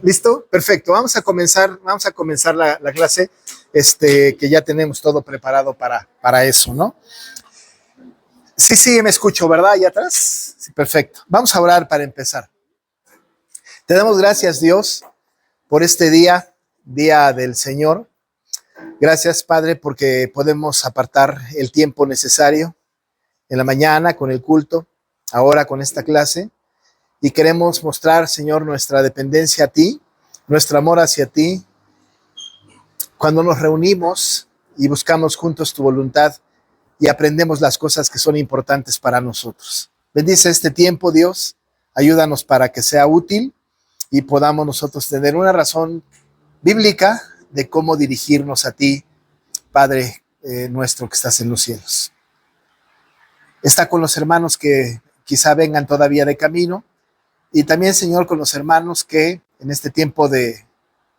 ¿Listo? Perfecto. Vamos a comenzar la clase, que ya tenemos todo preparado para eso, ¿no? Sí, me escucho, ¿verdad? Allá atrás. Sí, perfecto. Vamos a orar para empezar. Te damos gracias, Dios, por este día del Señor. Gracias, Padre, porque podemos apartar el tiempo necesario en la mañana con el culto, ahora con esta clase. Y queremos mostrar, Señor, nuestra dependencia a ti, nuestro amor hacia ti. Cuando nos reunimos y buscamos juntos tu voluntad y aprendemos las cosas que son importantes para nosotros. Bendice este tiempo, Dios. Ayúdanos para que sea útil y podamos nosotros tener una razón bíblica de cómo dirigirnos a ti, Padre nuestro que estás en los cielos. Está con los hermanos que quizá vengan todavía de camino. Y también, Señor, con los hermanos que en este tiempo de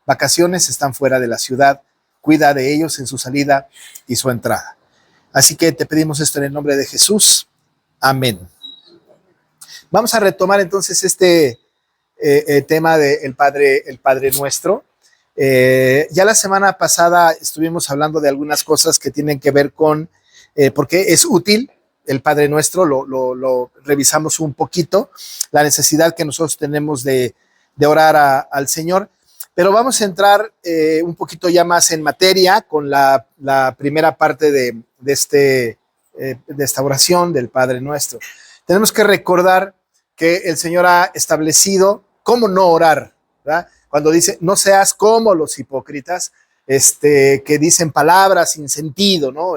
vacaciones están fuera de la ciudad. Cuida de ellos en su salida y su entrada. Así que te pedimos esto en el nombre de Jesús. Amén. Vamos a retomar entonces este tema del Padre Nuestro. Ya la semana pasada estuvimos hablando de algunas cosas que tienen que ver con por qué es útil el Padre Nuestro, lo revisamos un poquito, la necesidad que nosotros tenemos de orar al Señor, pero vamos a entrar un poquito ya más en materia con la primera parte de esta oración del Padre Nuestro. Tenemos que recordar que el Señor ha establecido cómo no orar, ¿verdad? Cuando dice, no seas como los hipócritas, que dicen palabras sin sentido, ¿no?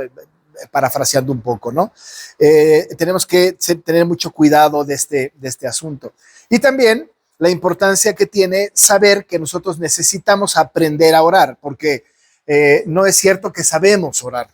Parafraseando un poco, ¿no? Tenemos que tener mucho cuidado de este asunto. Y también la importancia que tiene saber que nosotros necesitamos aprender a orar, porque no es cierto que sabemos orar.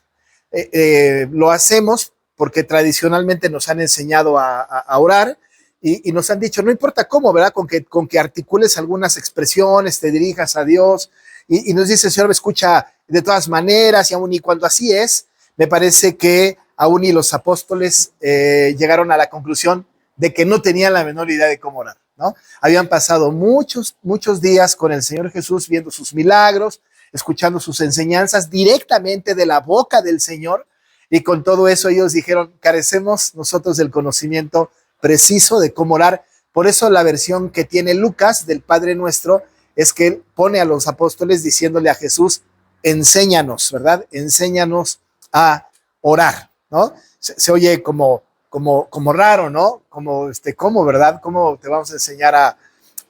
Lo hacemos porque tradicionalmente nos han enseñado a orar y nos han dicho, no importa cómo, ¿verdad? Con que articules algunas expresiones, te dirijas a Dios y nos dice, Señor, me escucha de todas maneras y aún y cuando así es, me parece que aún y los apóstoles llegaron a la conclusión de que no tenían la menor idea de cómo orar, ¿no? Habían pasado muchos días con el Señor Jesús viendo sus milagros, escuchando sus enseñanzas directamente de la boca del Señor, y con todo eso ellos dijeron, carecemos nosotros del conocimiento preciso de cómo orar. Por eso la versión que tiene Lucas del Padre Nuestro es que él pone a los apóstoles diciéndole a Jesús, enséñanos, ¿verdad? Enséñanos a orar, ¿no? Se oye como raro, ¿no? ¿Cómo, verdad? ¿Cómo te vamos a enseñar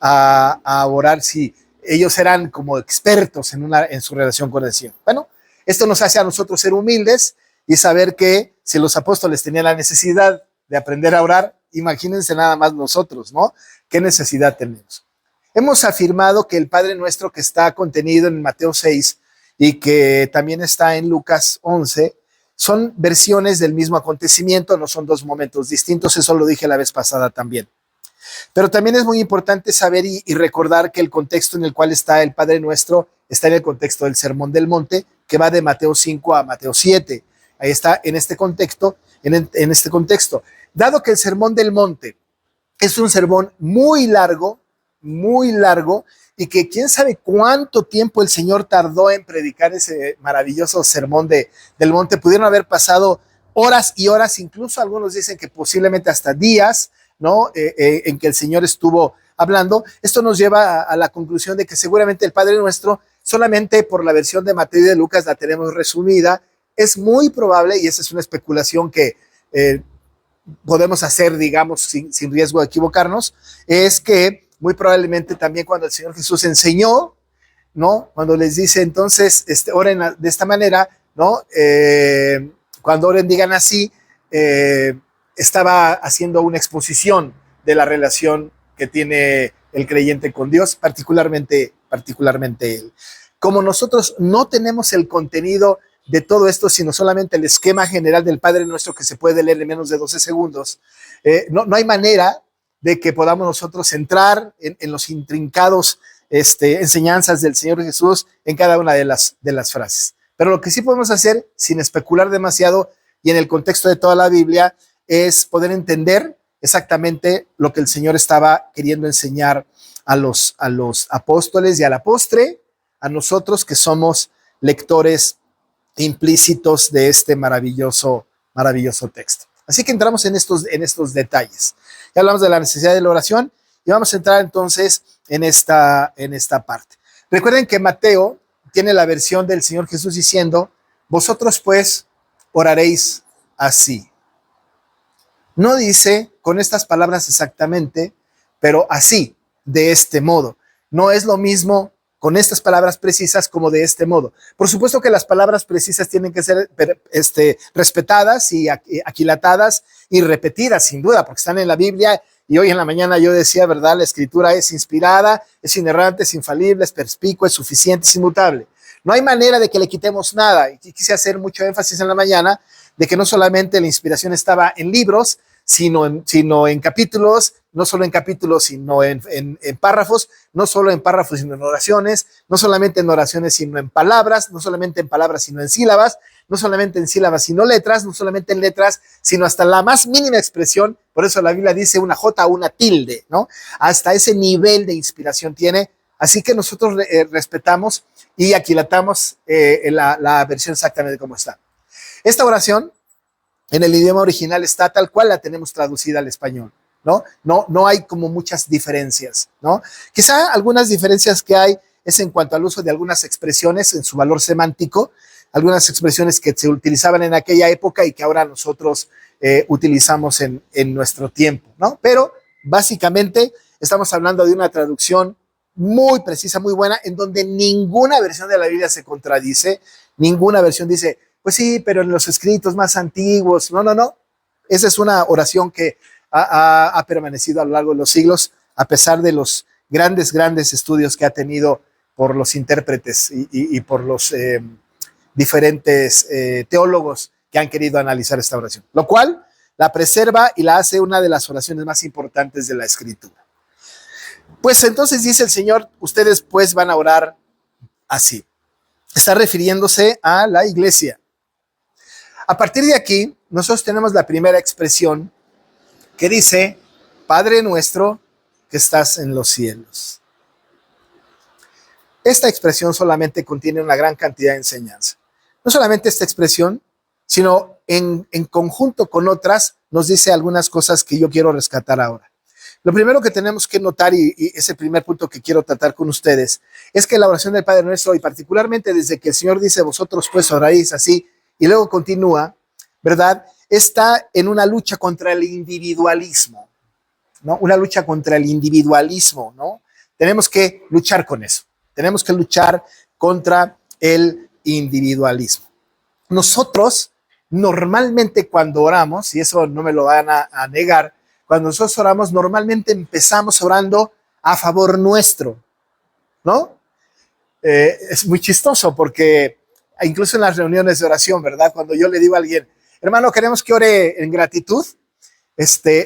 a orar si ellos eran como expertos en su relación con el Señor? Bueno, esto nos hace a nosotros ser humildes y saber que si los apóstoles tenían la necesidad de aprender a orar, imagínense nada más nosotros, ¿no? ¿Qué necesidad tenemos? Hemos afirmado que el Padre Nuestro que está contenido en Mateo 6 y que también está en Lucas 11, son versiones del mismo acontecimiento, no son dos momentos distintos, eso lo dije la vez pasada también. Pero también es muy importante saber y recordar que el contexto en el cual está el Padre Nuestro está en el contexto del Sermón del Monte, que va de Mateo 5 a Mateo 7. Ahí está en este contexto, Dado que el Sermón del Monte es un sermón muy largo, y que quién sabe cuánto tiempo el Señor tardó en predicar ese maravilloso sermón del monte. Pudieron haber pasado horas y horas, incluso algunos dicen que posiblemente hasta días, ¿no? En que el Señor estuvo hablando. Esto nos lleva a la conclusión de que seguramente el Padre Nuestro, solamente por la versión de Mateo y de Lucas la tenemos resumida. Es muy probable, y esa es una especulación que podemos hacer, digamos, sin riesgo de equivocarnos, es que muy probablemente también cuando el Señor Jesús enseñó, ¿no? Cuando les dice, entonces, oren de esta manera, ¿no? Cuando oren, digan así, estaba haciendo una exposición de la relación que tiene el creyente con Dios, particularmente él. Como nosotros no tenemos el contenido de todo esto, sino solamente el esquema general del Padre Nuestro que se puede leer en menos de 12 segundos, no hay manera de que podamos nosotros entrar en los intrincados enseñanzas del Señor Jesús en cada una de las frases. Pero lo que sí podemos hacer, sin especular demasiado y en el contexto de toda la Biblia, es poder entender exactamente lo que el Señor estaba queriendo enseñar a los apóstoles y a la postre a nosotros que somos lectores implícitos de este maravilloso texto. Así que entramos en estos detalles. Ya hablamos de la necesidad de la oración y vamos a entrar entonces en esta parte. Recuerden que Mateo tiene la versión del Señor Jesús diciendo, vosotros pues oraréis así. No dice con estas palabras exactamente, pero así, de este modo. No es lo mismo con estas palabras precisas como de este modo. Por supuesto que las palabras precisas tienen que ser respetadas y aquilatadas y repetidas, sin duda, porque están en la Biblia. Y hoy en la mañana yo decía, ¿verdad? La Escritura es inspirada, es inerrante, es infalible, es perspicua, es suficiente, es inmutable. No hay manera de que le quitemos nada. Y quise hacer mucho énfasis en la mañana de que no solamente la inspiración estaba en libros, sino en capítulos, no solo en capítulos, sino en párrafos, no solo en párrafos, sino en oraciones, no solamente en oraciones, sino en palabras, no solamente en palabras, sino en sílabas, no solamente en sílabas, sino letras, no solamente en letras, sino hasta la más mínima expresión. Por eso la Biblia dice una J o una tilde, ¿no? Hasta ese nivel de inspiración tiene. Así que nosotros respetamos y aquilatamos la versión exactamente como está. Esta oración en el idioma original está tal cual la tenemos traducida al español, ¿no? No hay como muchas diferencias, ¿no? Quizá algunas diferencias que hay es en cuanto al uso de algunas expresiones en su valor semántico, algunas expresiones que se utilizaban en aquella época y que ahora nosotros utilizamos en nuestro tiempo, ¿no? Pero básicamente estamos hablando de una traducción muy precisa, muy buena, en donde ninguna versión de la Biblia se contradice, ninguna versión dice, pues sí, pero en los escritos más antiguos, no. Esa es una oración que ha permanecido a lo largo de los siglos, a pesar de los grandes estudios que ha tenido por los intérpretes y por los diferentes teólogos que han querido analizar esta oración, lo cual la preserva y la hace una de las oraciones más importantes de la Escritura. Pues entonces dice el Señor, ustedes pues van a orar así. Está refiriéndose a la iglesia. A partir de aquí, nosotros tenemos la primera expresión que dice, Padre nuestro que estás en los cielos. Esta expresión solamente contiene una gran cantidad de enseñanza. No solamente esta expresión, sino en conjunto con otras, nos dice algunas cosas que yo quiero rescatar ahora. Lo primero que tenemos que notar, y es el primer punto que quiero tratar con ustedes, es que la oración del Padre Nuestro, y particularmente desde que el Señor dice, vosotros pues oraréis así, y luego continúa, ¿verdad? Está en una lucha contra el individualismo, ¿no? Una lucha contra el individualismo, ¿no? Tenemos que luchar con eso. Tenemos que luchar contra el individualismo. Nosotros, normalmente cuando oramos, y eso no me lo van a negar, cuando nosotros oramos, normalmente empezamos orando a favor nuestro, ¿no? Es muy chistoso porque incluso en las reuniones de oración, ¿verdad? Cuando yo le digo a alguien, hermano, queremos que ore en gratitud,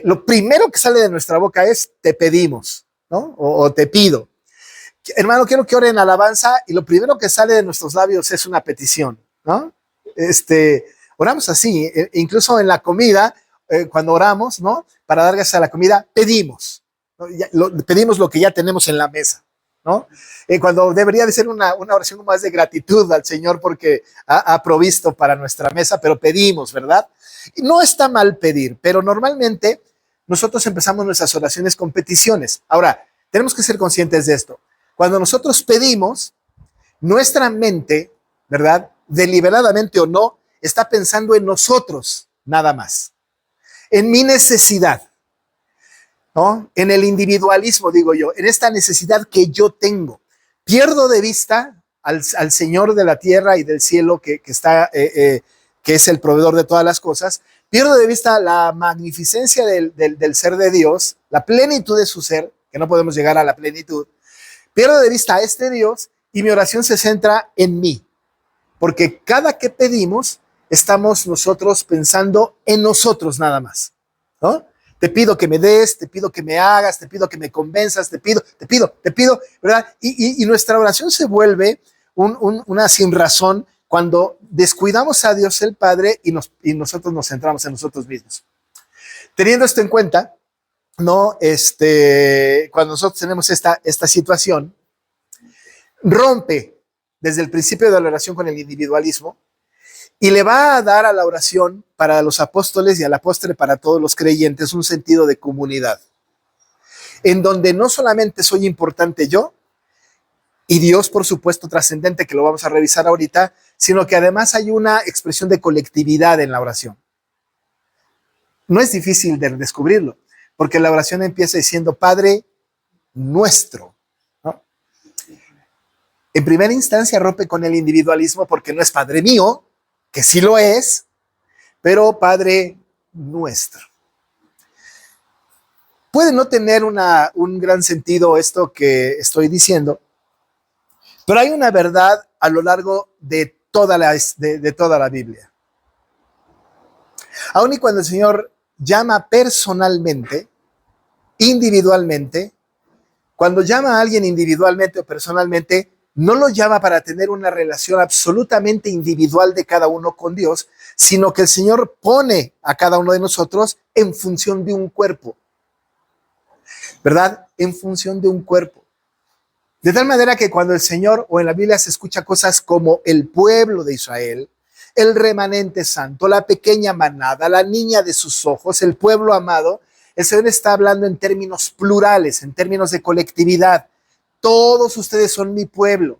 lo primero que sale de nuestra boca es te pedimos, ¿no? O te pido. Hermano, quiero que ore en alabanza y lo primero que sale de nuestros labios es una petición, ¿no? Oramos así, incluso en la comida, cuando oramos, ¿no? Para dar gracias a la comida, pedimos, ¿no? Pedimos lo que ya tenemos en la mesa, ¿no? Cuando debería de ser una oración más de gratitud al Señor porque ha provisto para nuestra mesa, pero pedimos, ¿verdad? Y no está mal pedir, pero normalmente nosotros empezamos nuestras oraciones con peticiones. Ahora, tenemos que ser conscientes de esto. Cuando nosotros pedimos, nuestra mente, ¿verdad? Deliberadamente o no, está pensando en nosotros, nada más. En mi necesidad, ¿no? En el individualismo, digo yo, en esta necesidad que yo tengo. Pierdo de vista al Señor de la tierra y del cielo que es el proveedor de todas las cosas. Pierdo de vista la magnificencia del ser de Dios, la plenitud de su ser, que no podemos llegar a la plenitud. Pierdo de vista a este Dios y mi oración se centra en mí. Porque cada que pedimos, estamos nosotros pensando en nosotros nada más, ¿no? Te pido que me des, te pido que me hagas, te pido que me convenzas, te pido, ¿verdad? Y nuestra oración se vuelve una sin razón cuando descuidamos a Dios el Padre y nosotros nos centramos en nosotros mismos. Teniendo esto en cuenta, ¿no? Cuando nosotros tenemos esta situación, rompe desde el principio de la oración con el individualismo y le va a dar a la oración para los apóstoles y a la postre para todos los creyentes un sentido de comunidad, en donde no solamente soy importante yo y Dios, por supuesto, trascendente, que lo vamos a revisar ahorita, sino que además hay una expresión de colectividad en la oración. No es difícil de descubrirlo, porque la oración empieza diciendo Padre nuestro, ¿no? En primera instancia rompe con el individualismo porque no es Padre mío, que sí lo es, pero Padre nuestro. Puede no tener un gran sentido esto que estoy diciendo, pero hay una verdad a lo largo de toda la Biblia. Aun y cuando el Señor llama personalmente, individualmente, cuando llama a alguien individualmente o personalmente, no lo llama para tener una relación absolutamente individual de cada uno con Dios, sino que el Señor pone a cada uno de nosotros en función de un cuerpo, ¿verdad? En función de un cuerpo. De tal manera que cuando el Señor, o en la Biblia se escucha cosas como el pueblo de Israel, el remanente santo, la pequeña manada, la niña de sus ojos, el pueblo amado, el Señor está hablando en términos plurales, en términos de colectividad. Todos ustedes son mi pueblo.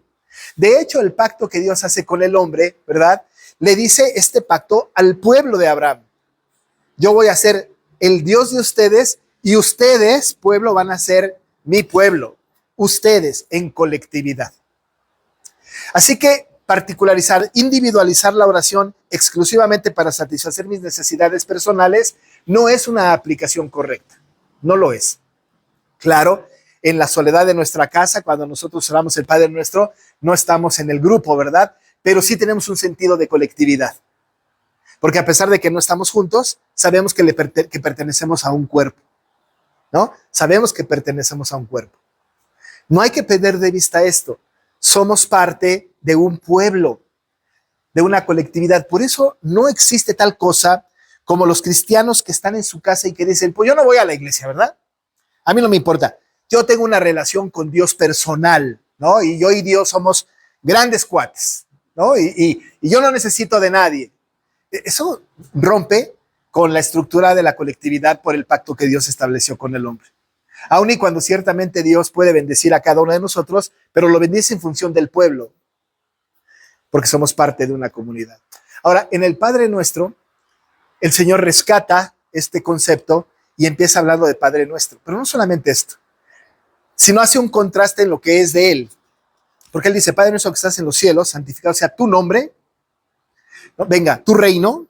De hecho, el pacto que Dios hace con el hombre, ¿verdad? Le dice este pacto al pueblo de Abraham. Yo voy a ser el Dios de ustedes y ustedes, pueblo, van a ser mi pueblo. Ustedes en colectividad. Así que particularizar, individualizar la oración exclusivamente para satisfacer mis necesidades personales no es una aplicación correcta. No lo es. Claro, en la soledad de nuestra casa, cuando nosotros oramos el Padre Nuestro, no estamos en el grupo, ¿verdad? Pero sí tenemos un sentido de colectividad. Porque a pesar de que no estamos juntos, sabemos que pertenecemos a un cuerpo, ¿no? Sabemos que pertenecemos a un cuerpo. No hay que perder de vista esto. Somos parte de un pueblo, de una colectividad. Por eso no existe tal cosa como los cristianos que están en su casa y que dicen, pues yo no voy a la iglesia, ¿verdad? A mí no me importa. Yo tengo una relación con Dios personal, ¿no? Y yo y Dios somos grandes cuates, ¿no? Y yo no necesito de nadie. Eso rompe con la estructura de la colectividad por el pacto que Dios estableció con el hombre. Aun y cuando ciertamente Dios puede bendecir a cada uno de nosotros, pero lo bendice en función del pueblo, porque somos parte de una comunidad. Ahora, en el Padre Nuestro, el Señor rescata este concepto y empieza hablando de Padre Nuestro. Pero no solamente esto, sino hace un contraste en lo que es de Él. Porque Él dice, Padre Nuestro que estás en los cielos, santificado sea tu nombre, ¿no? Venga, tu reino,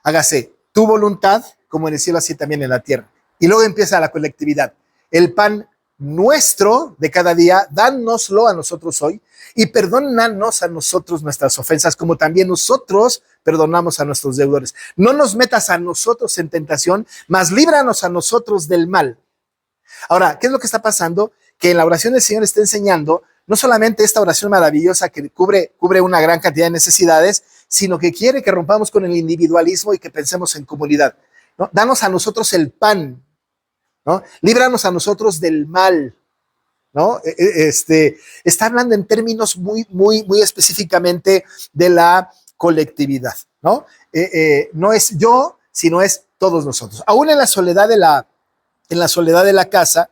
hágase tu voluntad, como en el cielo, así también en la tierra. Y luego empieza la colectividad. El pan nuestro de cada día, dánoslo a nosotros hoy y perdónanos a nosotros nuestras ofensas, como también nosotros perdonamos a nuestros deudores. No nos metas a nosotros en tentación, mas líbranos a nosotros del mal. Ahora, ¿qué es lo que está pasando? Que en la oración del Señor está enseñando no solamente esta oración maravillosa que cubre una gran cantidad de necesidades, sino que quiere que rompamos con el individualismo y que pensemos en comunidad, ¿no? Danos a nosotros el pan, ¿no? Líbranos a nosotros del mal, ¿no? Está hablando en términos muy específicamente de la colectividad, ¿no? No es yo, sino es todos nosotros. Aún en la soledad de la casa,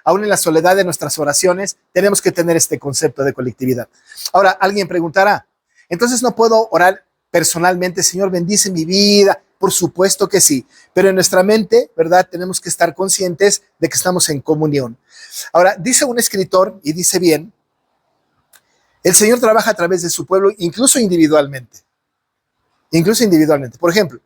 aún en la soledad de nuestras oraciones, tenemos que tener este concepto de colectividad. Ahora, alguien preguntará, entonces no puedo orar personalmente, Señor, bendice mi vida. Por supuesto que sí, pero en nuestra mente, ¿verdad? Tenemos que estar conscientes de que estamos en comunión. Ahora, dice un escritor, y dice bien, el Señor trabaja a través de su pueblo, incluso individualmente. Incluso individualmente. Por ejemplo,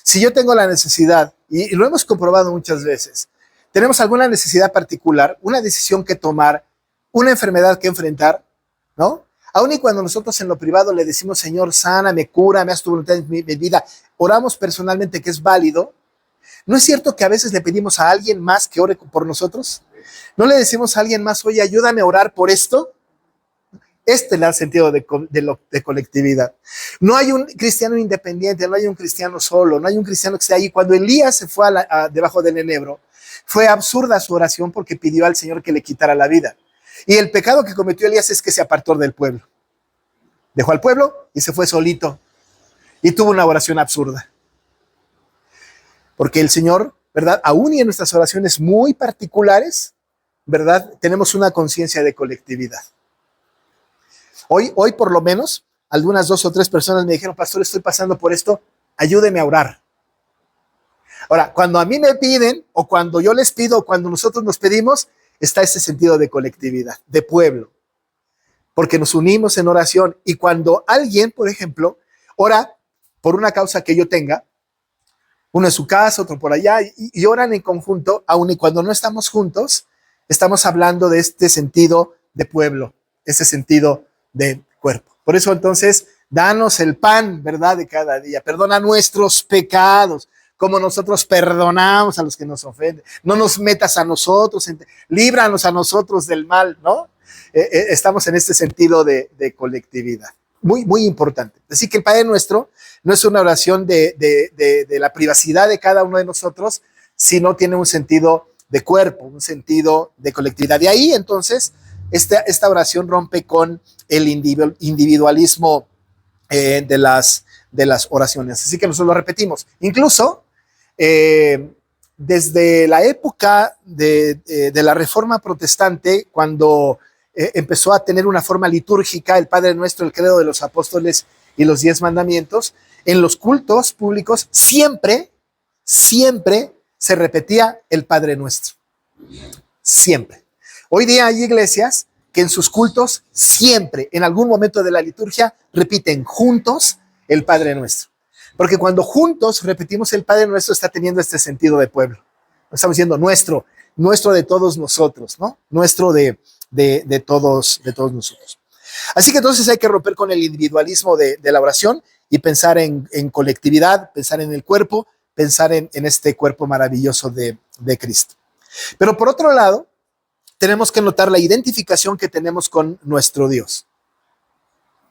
si yo tengo la necesidad, y lo hemos comprobado muchas veces, tenemos alguna necesidad particular, una decisión que tomar, una enfermedad que enfrentar, ¿no? Aun y cuando nosotros en lo privado le decimos, Señor, sana, me cura, me haz tu voluntad en mi vida, oramos personalmente que es válido. ¿No es cierto que a veces le pedimos a alguien más que ore por nosotros? ¿No le decimos a alguien más, oye, ayúdame a orar por esto? Este es el sentido de colectividad. No hay un cristiano independiente, no hay un cristiano solo, no hay un cristiano que esté ahí. Cuando Elías se fue debajo del enebro, fue absurda su oración porque pidió al Señor que le quitara la vida. Y el pecado que cometió Elías es que se apartó del pueblo. Dejó al pueblo y se fue solito. Y tuvo una oración absurda. Porque el Señor, ¿verdad? Aún y en nuestras oraciones muy particulares, ¿verdad? Tenemos una conciencia de colectividad. Hoy por lo menos, algunas 2 o 3 personas me dijeron, pastor, estoy pasando por esto, ayúdeme a orar. Ahora, cuando a mí me piden, o cuando yo les pido, o cuando nosotros nos pedimos, está ese sentido de colectividad, de pueblo, porque nos unimos en oración. Y cuando alguien, por ejemplo, ora por una causa que yo tenga, uno en su casa, otro por allá, y oran en conjunto, aun y cuando no estamos juntos, estamos hablando de este sentido de pueblo, ese sentido de cuerpo. Por eso entonces, danos el pan, ¿verdad?, de cada día. Perdona nuestros pecados, como nosotros perdonamos a los que nos ofenden. No nos metas a nosotros, líbranos a nosotros del mal, ¿no? Estamos en este sentido de colectividad. Muy, muy importante. Así que el Padre Nuestro no es una oración de la privacidad de cada uno de nosotros, sino tiene un sentido de cuerpo, un sentido de colectividad. De ahí, entonces, esta oración rompe con el individualismo de las oraciones. Así que nosotros lo repetimos. Incluso, desde la época de la Reforma Protestante, cuando empezó a tener una forma litúrgica, el Padre Nuestro, el Credo de los Apóstoles y los 10 Mandamientos, en los cultos públicos siempre se repetía el Padre Nuestro. Siempre. Hoy día hay iglesias que en sus cultos siempre, en algún momento de la liturgia, repiten juntos el Padre Nuestro. Porque cuando juntos repetimos el Padre Nuestro, está teniendo este sentido de pueblo. Estamos diciendo nuestro de todos nosotros, ¿no? Nuestro de todos nosotros. Así que entonces hay que romper con el individualismo de la oración y pensar en colectividad, pensar en el cuerpo, pensar en este cuerpo maravilloso de Cristo. Pero por otro lado, tenemos que notar la identificación que tenemos con nuestro Dios,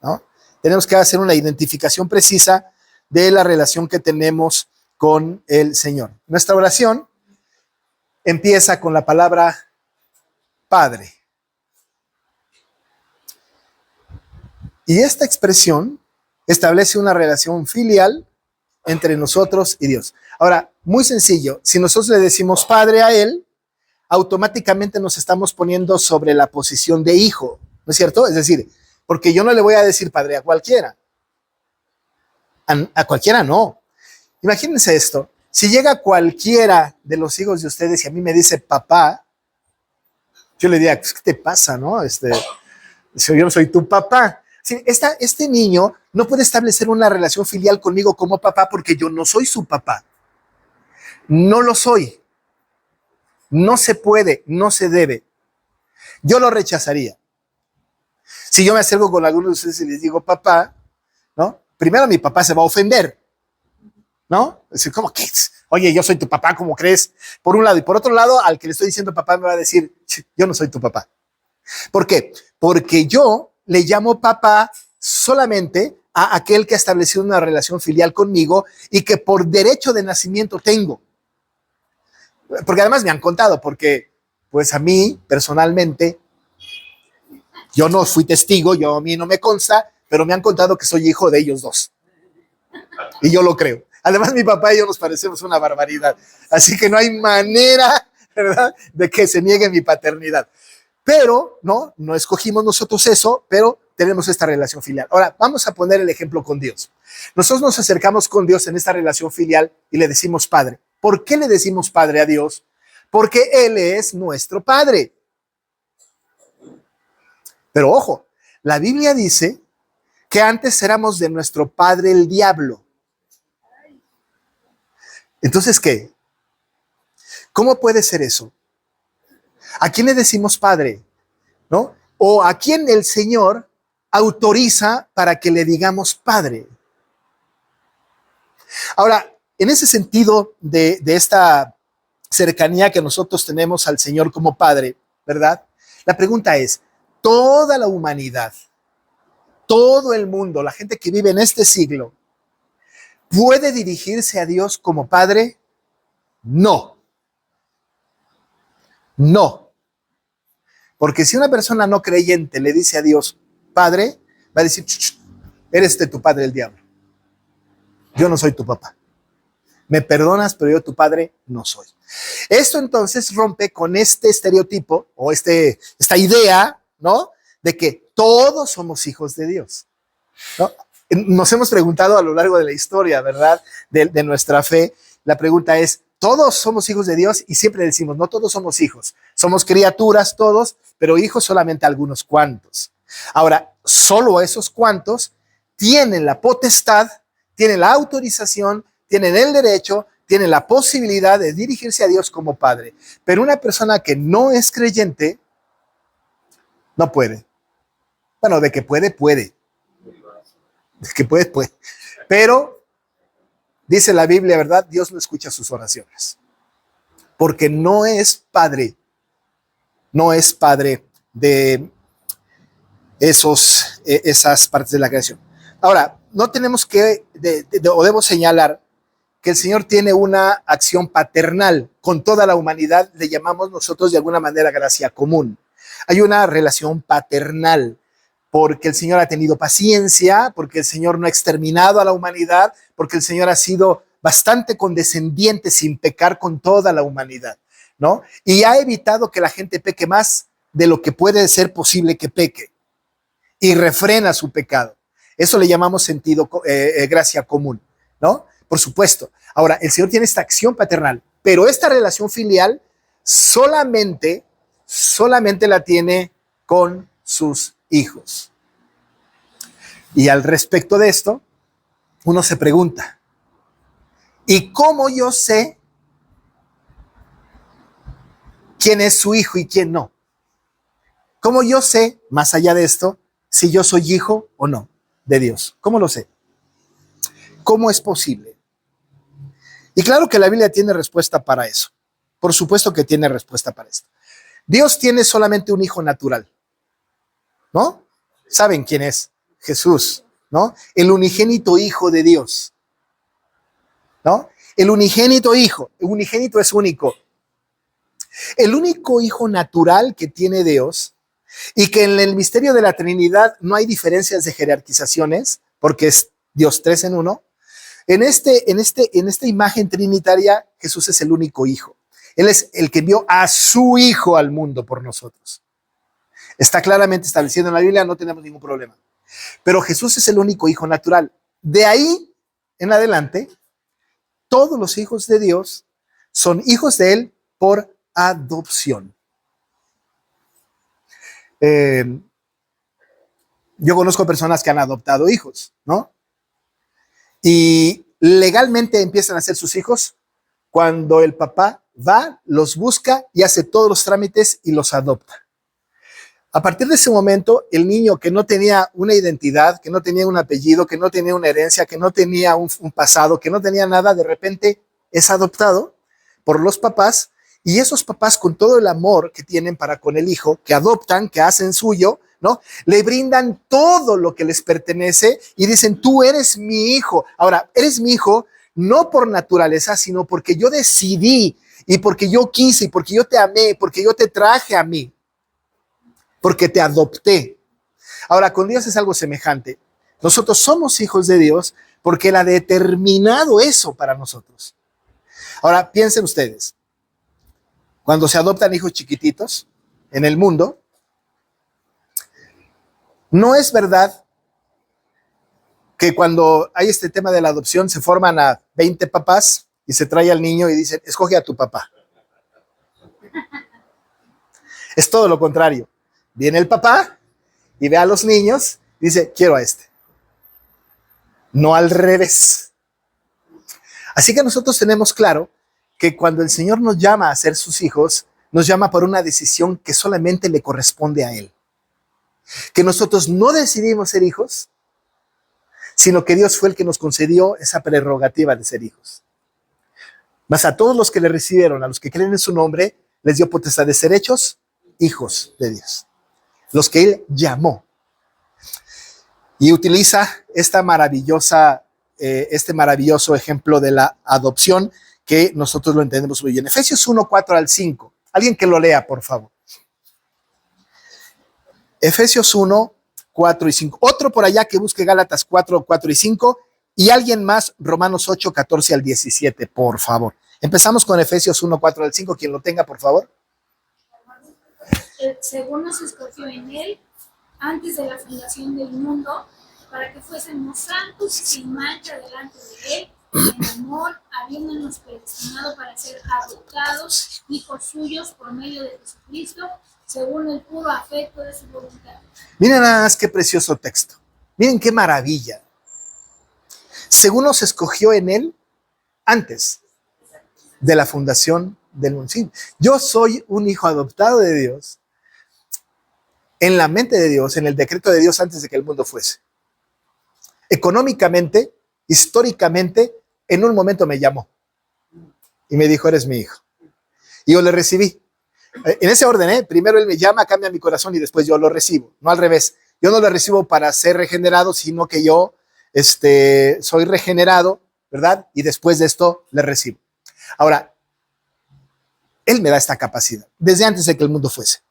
¿no? Tenemos que hacer una identificación precisa de la relación que tenemos con el Señor. Nuestra oración empieza con la palabra Padre. Y esta expresión establece una relación filial entre nosotros y Dios. Ahora, muy sencillo, si nosotros le decimos Padre a Él, automáticamente nos estamos poniendo sobre la posición de hijo, ¿no es cierto? Es decir, porque yo no le voy a decir Padre a cualquiera. A cualquiera no. Imagínense esto, si llega cualquiera de los hijos de ustedes y a mí me dice papá, yo le diría, ¿qué te pasa, no? Yo no soy tu papá. Sí, este niño no puede establecer una relación filial conmigo como papá porque yo no soy su papá. No lo soy. No se puede, no se debe. Yo lo rechazaría. Si yo me acerco con alguno de ustedes y les digo papá, ¿no? Primero mi papá se va a ofender, ¿no? Es decir, ¿cómo que? Oye, yo soy tu papá, ¿cómo crees? Por un lado. Y por otro lado, al que le estoy diciendo papá me va a decir, yo no soy tu papá. ¿Por qué? Porque yo le llamo papá solamente a aquel que ha establecido una relación filial conmigo y que por derecho de nacimiento tengo. Porque además me han contado, porque pues a mí personalmente, yo no fui testigo, a mí no me consta, pero me han contado que soy hijo de ellos dos. Y yo lo creo. Además, mi papá y yo nos parecemos una barbaridad. Así que no hay manera, ¿verdad?, de que se niegue mi paternidad. Pero, no escogimos nosotros eso, pero tenemos esta relación filial. Ahora, vamos a poner el ejemplo con Dios. Nosotros nos acercamos con Dios en esta relación filial y le decimos Padre. ¿Por qué le decimos Padre a Dios? Porque Él es nuestro Padre. Pero ojo, la Biblia dice que antes éramos de nuestro padre el diablo. Entonces, ¿qué? ¿Cómo puede ser eso? ¿A quién le decimos Padre? ¿No? ¿O a quién el Señor autoriza para que le digamos Padre? Ahora, en ese sentido de esta cercanía que nosotros tenemos al Señor como Padre, ¿verdad? La pregunta es, ¿toda la humanidad todo el mundo, la gente que vive en este siglo, ¿puede dirigirse a Dios como Padre? No. No. Porque si una persona no creyente le dice a Dios, Padre, va a decir, eres de tu padre el diablo. Yo no soy tu papá. Me perdonas, pero yo tu padre no soy. Esto entonces rompe con este estereotipo o esta idea, ¿no? De que todos somos hijos de Dios, ¿no? Nos hemos preguntado a lo largo de la historia, ¿verdad? De nuestra fe. La pregunta es, ¿todos somos hijos de Dios? Y siempre decimos, no todos somos hijos. Somos criaturas todos, pero hijos solamente algunos cuantos. Ahora, solo esos cuantos tienen la potestad, tienen la autorización, tienen el derecho, tienen la posibilidad de dirigirse a Dios como Padre. Pero una persona que no es creyente, no puede. Bueno, de que puede, puede. De que puede, puede. Pero, dice la Biblia, ¿verdad? Dios no escucha sus oraciones. Porque no es Padre. No es Padre de esas partes de la creación. Ahora, no tenemos que, o debo señalar, que el Señor tiene una acción paternal con toda la humanidad, le llamamos nosotros de alguna manera gracia común. Hay una relación paternal, porque el Señor ha tenido paciencia, porque el Señor no ha exterminado a la humanidad, porque el Señor ha sido bastante condescendiente sin pecar con toda la humanidad, ¿no? Y ha evitado que la gente peque más de lo que puede ser posible que peque y refrena su pecado. Eso le llamamos gracia común, ¿no? Por supuesto. Ahora, el Señor tiene esta acción paternal, pero esta relación filial solamente la tiene con sus hijos. Y al respecto de esto, uno se pregunta, ¿y cómo yo sé quién es su hijo y quién no? ¿Cómo yo sé, más allá de esto, si yo soy hijo o no de Dios? ¿Cómo lo sé? ¿Cómo es posible? Y claro que la Biblia tiene respuesta para eso. Por supuesto que tiene respuesta para esto. Dios tiene solamente un hijo natural, ¿no? ¿Saben quién es? Jesús, ¿no? El unigénito hijo de Dios, ¿no? El unigénito hijo, el unigénito es único. El único hijo natural que tiene Dios y que en el misterio de la Trinidad no hay diferencias de jerarquizaciones, porque es Dios tres en uno. En esta imagen trinitaria, Jesús es el único hijo. Él es el que envió a su hijo al mundo por nosotros. Está claramente establecido en la Biblia, no tenemos ningún problema. Pero Jesús es el único hijo natural. De ahí en adelante, todos los hijos de Dios son hijos de Él por adopción. Yo conozco personas que han adoptado hijos, ¿no? Y legalmente empiezan a ser sus hijos cuando el papá va, los busca y hace todos los trámites y los adopta. A partir de ese momento, el niño que no tenía una identidad, que no tenía un apellido, que no tenía una herencia, que no tenía un pasado, que no tenía nada, de repente es adoptado por los papás, y esos papás, con todo el amor que tienen para con el hijo, que adoptan, que hacen suyo, ¿no? Le brindan todo lo que les pertenece y dicen, tú eres mi hijo. Ahora, eres mi hijo no por naturaleza, sino porque yo decidí y porque yo quise y porque yo te amé, porque yo te traje a mí, porque te adopté. Ahora, con Dios es algo semejante. Nosotros somos hijos de Dios porque Él ha determinado eso para nosotros. Ahora, piensen ustedes, cuando se adoptan hijos chiquititos en el mundo, ¿no es verdad que cuando hay este tema de la adopción se forman a 20 papás y se trae al niño y dicen, escoge a tu papá? Es todo lo contrario. Viene el papá y ve a los niños y dice, quiero a este. No al revés. Así que nosotros tenemos claro que cuando el Señor nos llama a ser sus hijos, nos llama por una decisión que solamente le corresponde a Él. Que nosotros no decidimos ser hijos, sino que Dios fue el que nos concedió esa prerrogativa de ser hijos. Mas a todos los que le recibieron, a los que creen en su nombre, les dio potestad de ser hechos hijos de Dios. Los que Él llamó. Y utiliza este maravilloso ejemplo de la adopción que nosotros lo entendemos muy bien. Efesios 1, 4 al 5. Alguien que lo lea, por favor. Efesios 1, 4 y 5. Otro por allá que busque Gálatas 4, 4 y 5. Y alguien más, Romanos 8, 14 al 17, por favor. Empezamos con Efesios 1, 4 al 5. Quien lo tenga, por favor. Según nos escogió en él, antes de la fundación del mundo, para que fuésemos santos sin mancha delante de él, en amor, habiéndonos predestinado para ser adoptados, hijos suyos por medio de Jesucristo, según el puro afecto de su voluntad. Miren nada más qué precioso texto. Miren qué maravilla. Según nos escogió en él, antes de la fundación del mundo. Sí, yo soy un hijo adoptado de Dios, en la mente de Dios, en el decreto de Dios antes de que el mundo fuese. Económicamente, históricamente, en un momento me llamó y me dijo, eres mi hijo. Y yo le recibí. En ese orden, primero él me llama, cambia mi corazón y después yo lo recibo. No al revés. Yo no lo recibo para ser regenerado, sino que yo soy regenerado, ¿verdad? Y después de esto le recibo. Ahora, él me da esta capacidad desde antes de que el mundo fuese.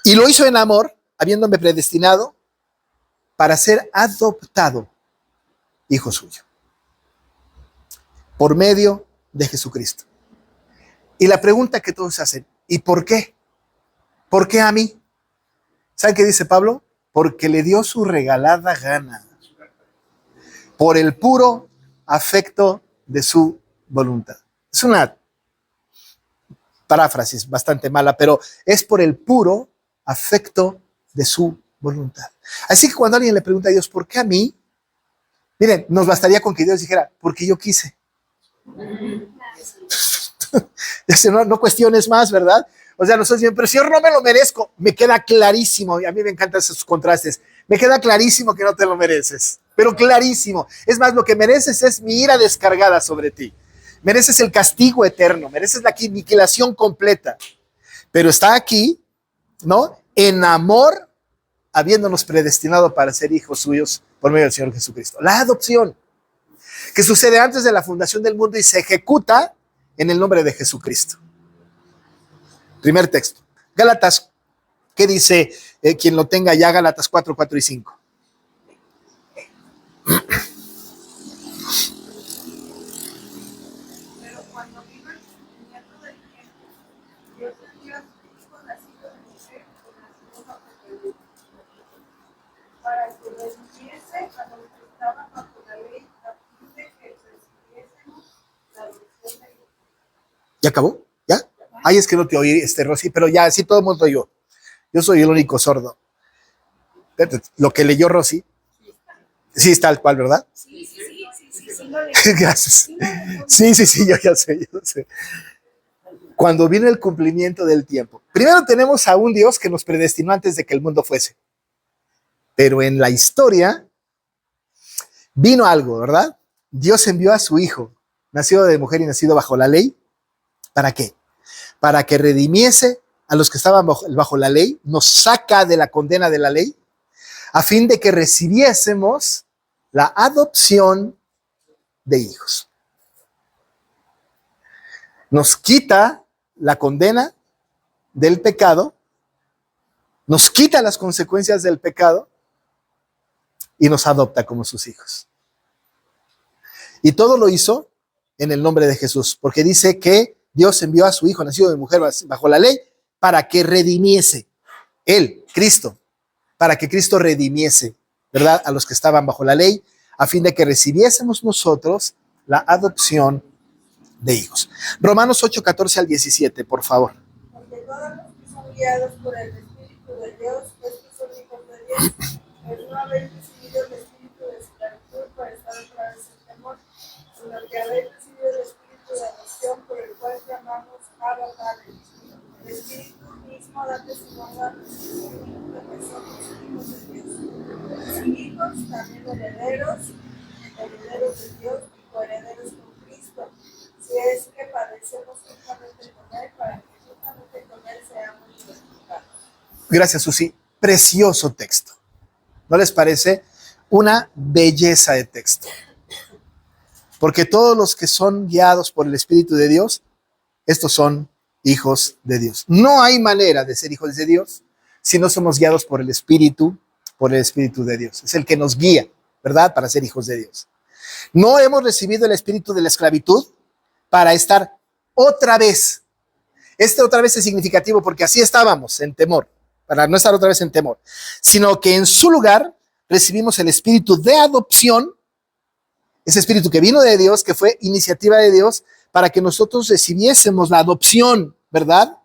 Y lo hizo en amor, habiéndome predestinado para ser adoptado hijo suyo, por medio de Jesucristo. Y la pregunta que todos hacen, ¿y por qué? ¿Por qué a mí? ¿Saben qué dice Pablo? Porque le dio su regalada gana, por el puro afecto de su voluntad. Es una paráfrasis bastante mala, pero es por el puro afecto de su voluntad. Así que cuando alguien le pregunta a Dios, ¿por qué a mí? Miren, nos bastaría con que Dios dijera, porque yo quise. No cuestiones más, ¿verdad? O sea, nosotros dicen, pero Señor, no me lo merezco. Me queda clarísimo, y a mí me encantan esos contrastes, me queda clarísimo que no te lo mereces, pero clarísimo. Es más, lo que mereces es mi ira descargada sobre ti. Mereces el castigo eterno, mereces la aniquilación completa. Pero está aquí, ¿no? En amor, habiéndonos predestinado para ser hijos suyos por medio del Señor Jesucristo. La adopción, que sucede antes de la fundación del mundo y se ejecuta en el nombre de Jesucristo. Primer texto. Gálatas, ¿qué dice quien lo tenga ya? Gálatas 4, 4 y 5. Pero cuando vino el cumplimiento del tiempo, Dios envió a su hijo nacido de mujer, nacido bajo la ley, para que redimiese a los que estaban bajo la ley, a fin de que recibiésemos la adopción de hijos. ¿Ya acabó? ¿Ya? Ay, es que no te oí, Rosy, pero ya, sí, todo el mundo oyó. Yo soy el único sordo. Lo que leyó Rosy, sí es tal cual, ¿verdad? Sí, lo leí. Gracias. Sí, yo ya sé. Cuando vino el cumplimiento del tiempo. Primero tenemos a un Dios que nos predestinó antes de que el mundo fuese. Pero en la historia vino algo, ¿verdad? Dios envió a su hijo, nacido de mujer y nacido bajo la ley. ¿Para qué? Para que redimiese a los que estaban bajo la ley, nos saca de la condena de la ley, a fin de que recibiésemos la adopción de hijos. Nos quita la condena del pecado, nos quita las consecuencias del pecado y nos adopta como sus hijos. Y todo lo hizo en el nombre de Jesús, porque dice que Dios envió a su hijo nacido de mujer bajo la ley para que redimiese, él, Cristo, para que Cristo redimiese, ¿verdad?, a los que estaban bajo la ley, a fin de que recibiésemos nosotros la adopción de hijos. Romanos 8, 14 al 17, por favor. Porque todos los que son guiados por el Espíritu de Dios, estos son hijos de Dios, el no haber recibido el Espíritu de esclavitud para estar otra vez en temor, sino que haber recibido el Espíritu de adopción por el cual llamamos Abba Padre. El Espíritu mismo da testimonio a nuestro espíritu de que somos hijos de Dios. Si hijos, también herederos de Dios y coherederos con Cristo, si es que padecemos juntamente con Él, para que juntamente con Él seamos glorificados. Gracias, Susi. Precioso texto. ¿No les parece? Una belleza de texto. Porque todos los que son guiados por el Espíritu de Dios, estos son hijos de Dios. No hay manera de ser hijos de Dios si no somos guiados por el Espíritu de Dios. Es el que nos guía, ¿verdad? Para ser hijos de Dios. No hemos recibido el espíritu de la esclavitud para estar otra vez. Otra vez es significativo porque así estábamos en temor, para no estar otra vez en temor, sino que en su lugar recibimos el espíritu de adopción, ese espíritu que vino de Dios, que fue iniciativa de Dios, para que nosotros recibiésemos la adopción, ¿verdad?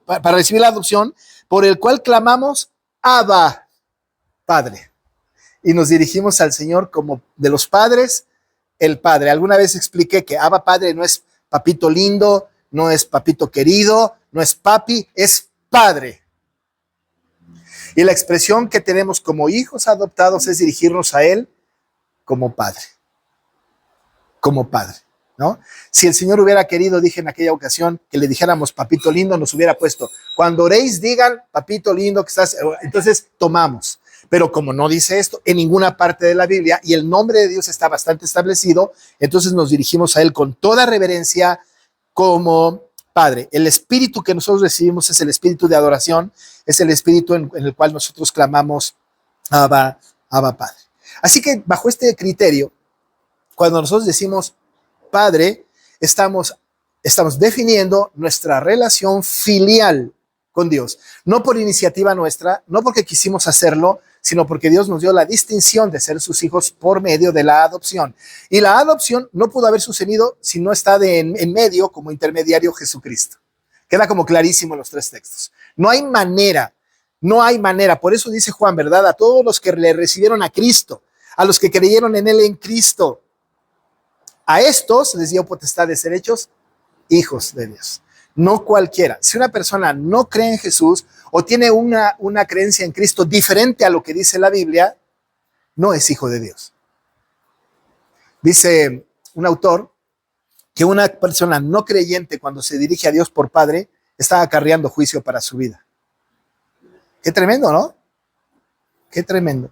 Para recibir la adopción, por el cual clamamos, Abba, Padre. Y nos dirigimos al Señor como de los padres, el Padre. Alguna vez expliqué que Abba Padre no es papito lindo, no es papito querido, no es papi, es Padre. Y la expresión que tenemos como hijos adoptados es dirigirnos a Él como Padre. Como Padre, ¿no? Si el Señor hubiera querido, dije en aquella ocasión, que le dijéramos papito lindo, nos hubiera puesto, cuando oréis digan, papito lindo que estás, entonces tomamos. Pero como no dice esto en ninguna parte de la Biblia y el nombre de Dios está bastante establecido, entonces nos dirigimos a Él con toda reverencia como Padre. El espíritu que nosotros recibimos es el espíritu de adoración, es el espíritu en el cual nosotros clamamos Abba, Abba Padre. Así que bajo este criterio, cuando nosotros decimos Padre, estamos definiendo nuestra relación filial con Dios. No por iniciativa nuestra, no porque quisimos hacerlo, sino porque Dios nos dio la distinción de ser sus hijos por medio de la adopción. Y la adopción no pudo haber sucedido si no está en medio como intermediario Jesucristo. Queda como clarísimo en los tres textos. No hay manera. Por eso dice Juan, ¿verdad? A todos los que le recibieron a Cristo, a los que creyeron en Él en Cristo, a estos les dio potestad de ser hechos hijos de Dios. No cualquiera. Si una persona no cree en Jesús o tiene una creencia en Cristo diferente a lo que dice la Biblia, no es hijo de Dios. Dice un autor que una persona no creyente cuando se dirige a Dios por Padre está acarreando juicio para su vida. Qué tremendo, ¿no? Qué tremendo.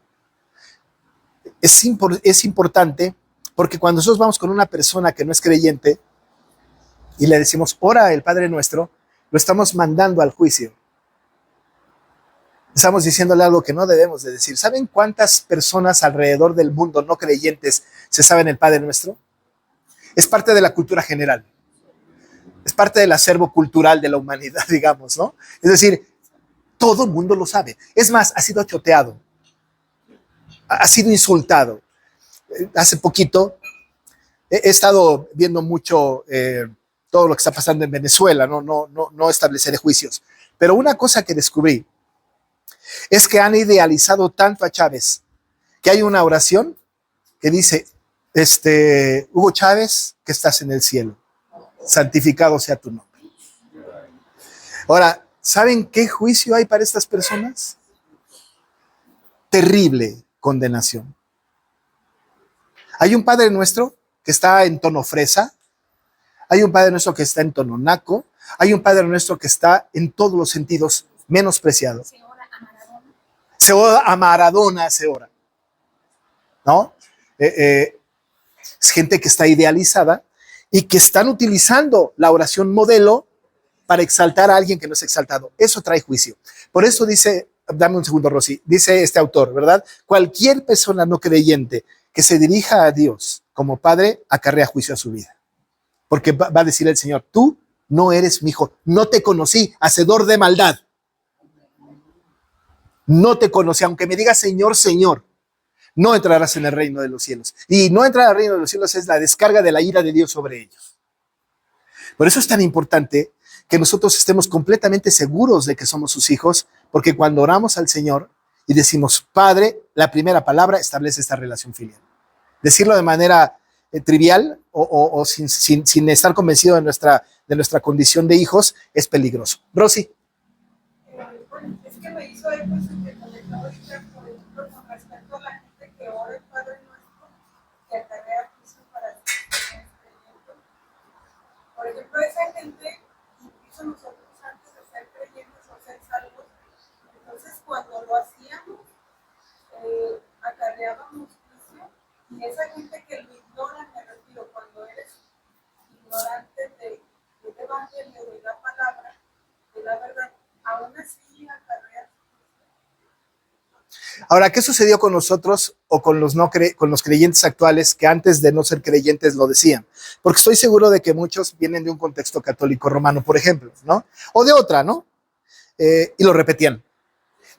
Es importante porque cuando nosotros vamos con una persona que no es creyente y le decimos, ora el Padre Nuestro, lo estamos mandando al juicio. Estamos diciéndole algo que no debemos de decir. ¿Saben cuántas personas alrededor del mundo no creyentes se saben el Padre Nuestro? Es parte de la cultura general. Es parte del acervo cultural de la humanidad, digamos, ¿no? Es decir, todo el mundo lo sabe. Es más, ha sido choteado. Ha sido insultado. Hace poquito he estado viendo mucho todo lo que está pasando en Venezuela, no estableceré juicios. Pero una cosa que descubrí es que han idealizado tanto a Chávez que hay una oración que dice, Hugo Chávez, que estás en el cielo, santificado sea tu nombre. Ahora, ¿saben qué juicio hay para estas personas? Terrible condenación. Hay un Padre Nuestro que está en tono fresa, hay un Padre Nuestro que está en tono naco, hay un Padre Nuestro que está en todos los sentidos menospreciado. Se ora a Maradona, se ora. ¿No? Es gente que está idealizada y que están utilizando la oración modelo para exaltar a alguien que no es exaltado. Eso trae juicio. Por eso dice, dame un segundo, Rosy, dice este autor, ¿verdad? Cualquier persona no creyente que se dirija a Dios como Padre acarrea juicio a su vida. Porque va a decir el Señor, tú no eres mi hijo, no te conocí, hacedor de maldad. No te conocí, aunque me digas Señor, Señor, no entrarás en el reino de los cielos. Y no entrar al reino de los cielos es la descarga de la ira de Dios sobre ellos. Por eso es tan importante que nosotros estemos completamente seguros de que somos sus hijos, porque cuando oramos al Señor y decimos Padre, la primera palabra establece esta relación filial. Decirlo de manera trivial o sin estar convencido de nuestra condición de hijos es peligroso. Rosy. Bueno, es que me hizo eco eso que comentó ahorita, por ejemplo, con respecto a la gente que ora el Padre Nuestro, que acarrea juicio para el creyente. Por ejemplo, esa gente, incluso nosotros antes de ser creyentes o ser salvos, entonces cuando lo hacíamos, Ahora, ¿qué sucedió con nosotros o con con los creyentes actuales que antes de no ser creyentes lo decían? Porque estoy seguro de que muchos vienen de un contexto católico romano, por ejemplo, ¿no? O de otra, ¿no? Y lo repetían.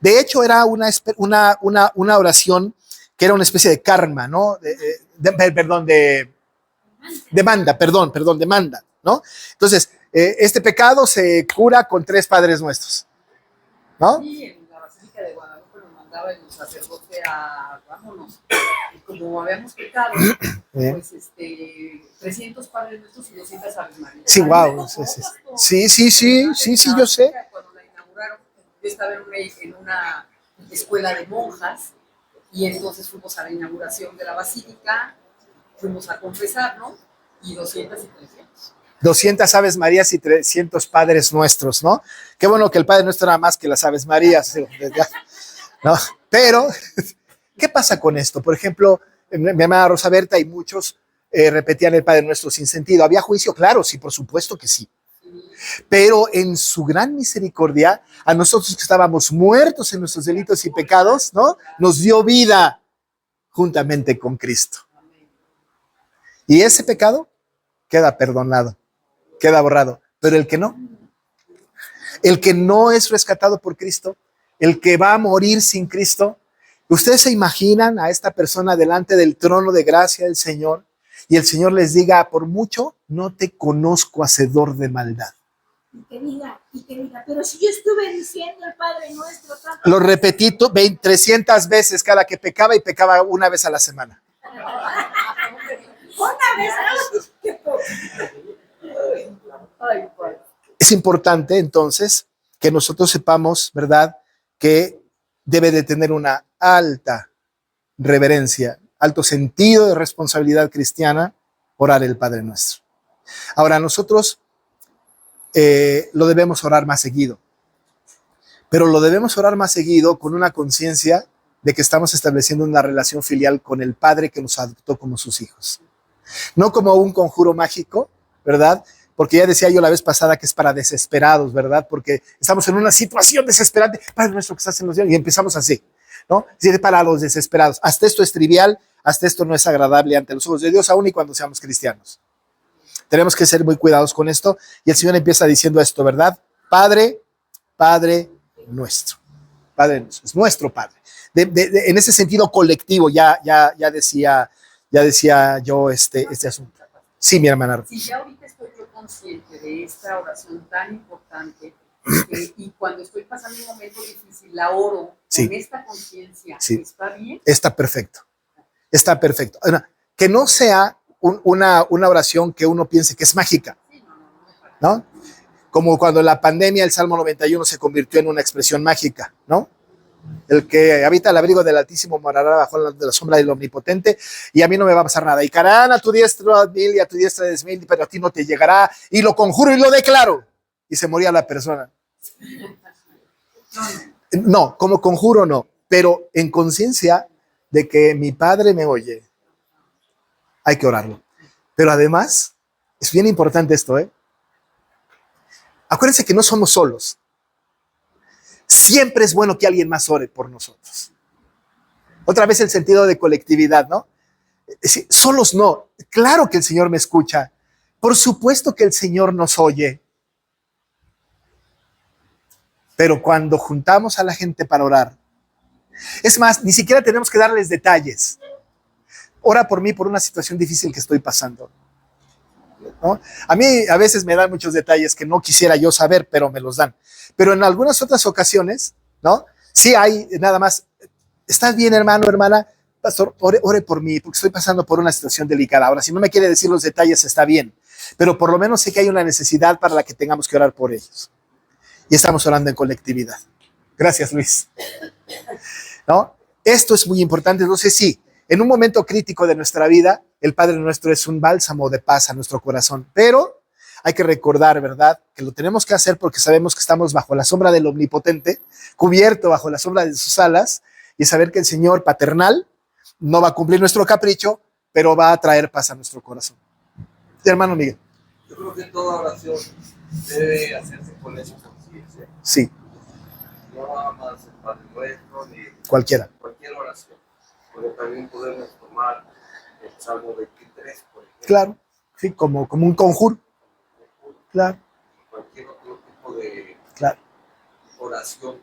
De hecho, era una oración que era una especie de karma, ¿no? Demanda, ¿no? Entonces, este pecado se cura con 3 Padres Nuestros, ¿no? Sí, en la Basílica de Guadalupe nos mandaba el sacerdote a, vámonos, y como habíamos pecado, pues 300 Padres Nuestros y 200 Aves Marías. Sí, wow. Sí, yo sé. Cuando la inauguraron, yo estaba en una escuela de monjas y entonces fuimos a la inauguración de la basílica, fuimos a confesar, ¿no? Y 200 y 300. 200 Aves Marías y 300 Padres Nuestros, ¿no? Qué bueno que el Padre Nuestro era más que las Aves Marías, ¿no? Pero, ¿qué pasa con esto? Por ejemplo, mi hermana Rosa Berta y muchos repetían el Padre Nuestro sin sentido. ¿Había juicio? Claro, sí, por supuesto que sí. Pero en su gran misericordia, a nosotros que estábamos muertos en nuestros delitos y pecados, ¿no? Nos dio vida juntamente con Cristo. Y ese pecado queda perdonado, queda borrado. Pero el que no es rescatado por Cristo, el que va a morir sin Cristo, ¿ustedes se imaginan a esta persona delante del trono de gracia del Señor y el Señor les diga, por mucho, no te conozco, hacedor de maldad? Y que diga, pero si yo estuve diciendo el Padre Nuestro. Lo repetí 300 veces cada que pecaba y pecaba una vez a la semana. Una vez Es importante entonces que nosotros sepamos, ¿verdad?, que debe de tener una alta reverencia, alto sentido de responsabilidad cristiana, orar el Padre Nuestro. Ahora, nosotros lo debemos orar más seguido, pero lo debemos orar más seguido con una conciencia de que estamos estableciendo una relación filial con el Padre que nos adoptó como sus hijos. No como un conjuro mágico, ¿verdad? Porque ya decía yo la vez pasada que es para desesperados, ¿verdad? Porque estamos en una situación desesperante. Padre Nuestro que estás en los cielos, y empezamos así, ¿no? Es para los desesperados. Hasta esto es trivial, hasta esto no es agradable ante los ojos de Dios, aun y cuando seamos cristianos. Tenemos que ser muy cuidadosos con esto. Y el Señor empieza diciendo esto, ¿verdad? Padre Nuestro. Padre Nuestro, es nuestro Padre. En ese sentido colectivo, ya decía yo este asunto. Sí, mi hermana. Sí, ya ahorita estoy yo consciente de esta oración tan importante y cuando estoy pasando un momento difícil, la oro con esta conciencia. Sí. ¿Está bien? Está perfecto. Está perfecto. Que no sea una oración que uno piense que es mágica, ¿no? Como cuando en la pandemia el Salmo 91 se convirtió en una expresión mágica, ¿no? El que habita al abrigo del Altísimo morará bajo la sombra del Omnipotente y a mí no me va a pasar nada. Y caerán a tu diestra 1000 y a tu diestra 10,000, pero a ti no te llegará. Y lo conjuro y lo declaro. Y se moría la persona. No, como conjuro no, pero en conciencia de que mi Padre me oye, hay que orarlo. Pero además, es bien importante esto, ¿eh? Acuérdense que no somos solos. Siempre es bueno que alguien más ore por nosotros. Otra vez el sentido de colectividad, ¿no? Solos no. Claro que el Señor me escucha. Por supuesto que el Señor nos oye. Pero cuando juntamos a la gente para orar, es más, ni siquiera tenemos que darles detalles. Ora por mí por una situación difícil que estoy pasando, ¿no? A mí a veces me dan muchos detalles que no quisiera yo saber, pero me los dan. Pero en algunas otras ocasiones, ¿no? Sí hay nada más, ¿estás bien, hermano, hermana? Pastor, ore por mí, porque estoy pasando por una situación delicada. Ahora, si no me quiere decir los detalles, está bien. Pero por lo menos sé que hay una necesidad para la que tengamos que orar por ellos. Y estamos orando en colectividad. Gracias, Luis. ¿No? Esto es muy importante. Entonces, sí, en un momento crítico de nuestra vida, el Padre Nuestro es un bálsamo de paz a nuestro corazón. Pero hay que recordar, ¿verdad?, que lo tenemos que hacer porque sabemos que estamos bajo la sombra del Omnipotente, cubierto bajo la sombra de sus alas, y saber que el Señor paternal no va a cumplir nuestro capricho, pero va a traer paz a nuestro corazón. Hermano Miguel. Yo creo que toda oración debe hacerse con esa conciencia. Sí. no nada más el Padre Nuestro ni Cualquiera. cualquier oración, porque también podemos tomar el Salmo 23, por ejemplo. Claro, sí, como un conjuro. Claro, Cualquier otro tipo de claro. oración,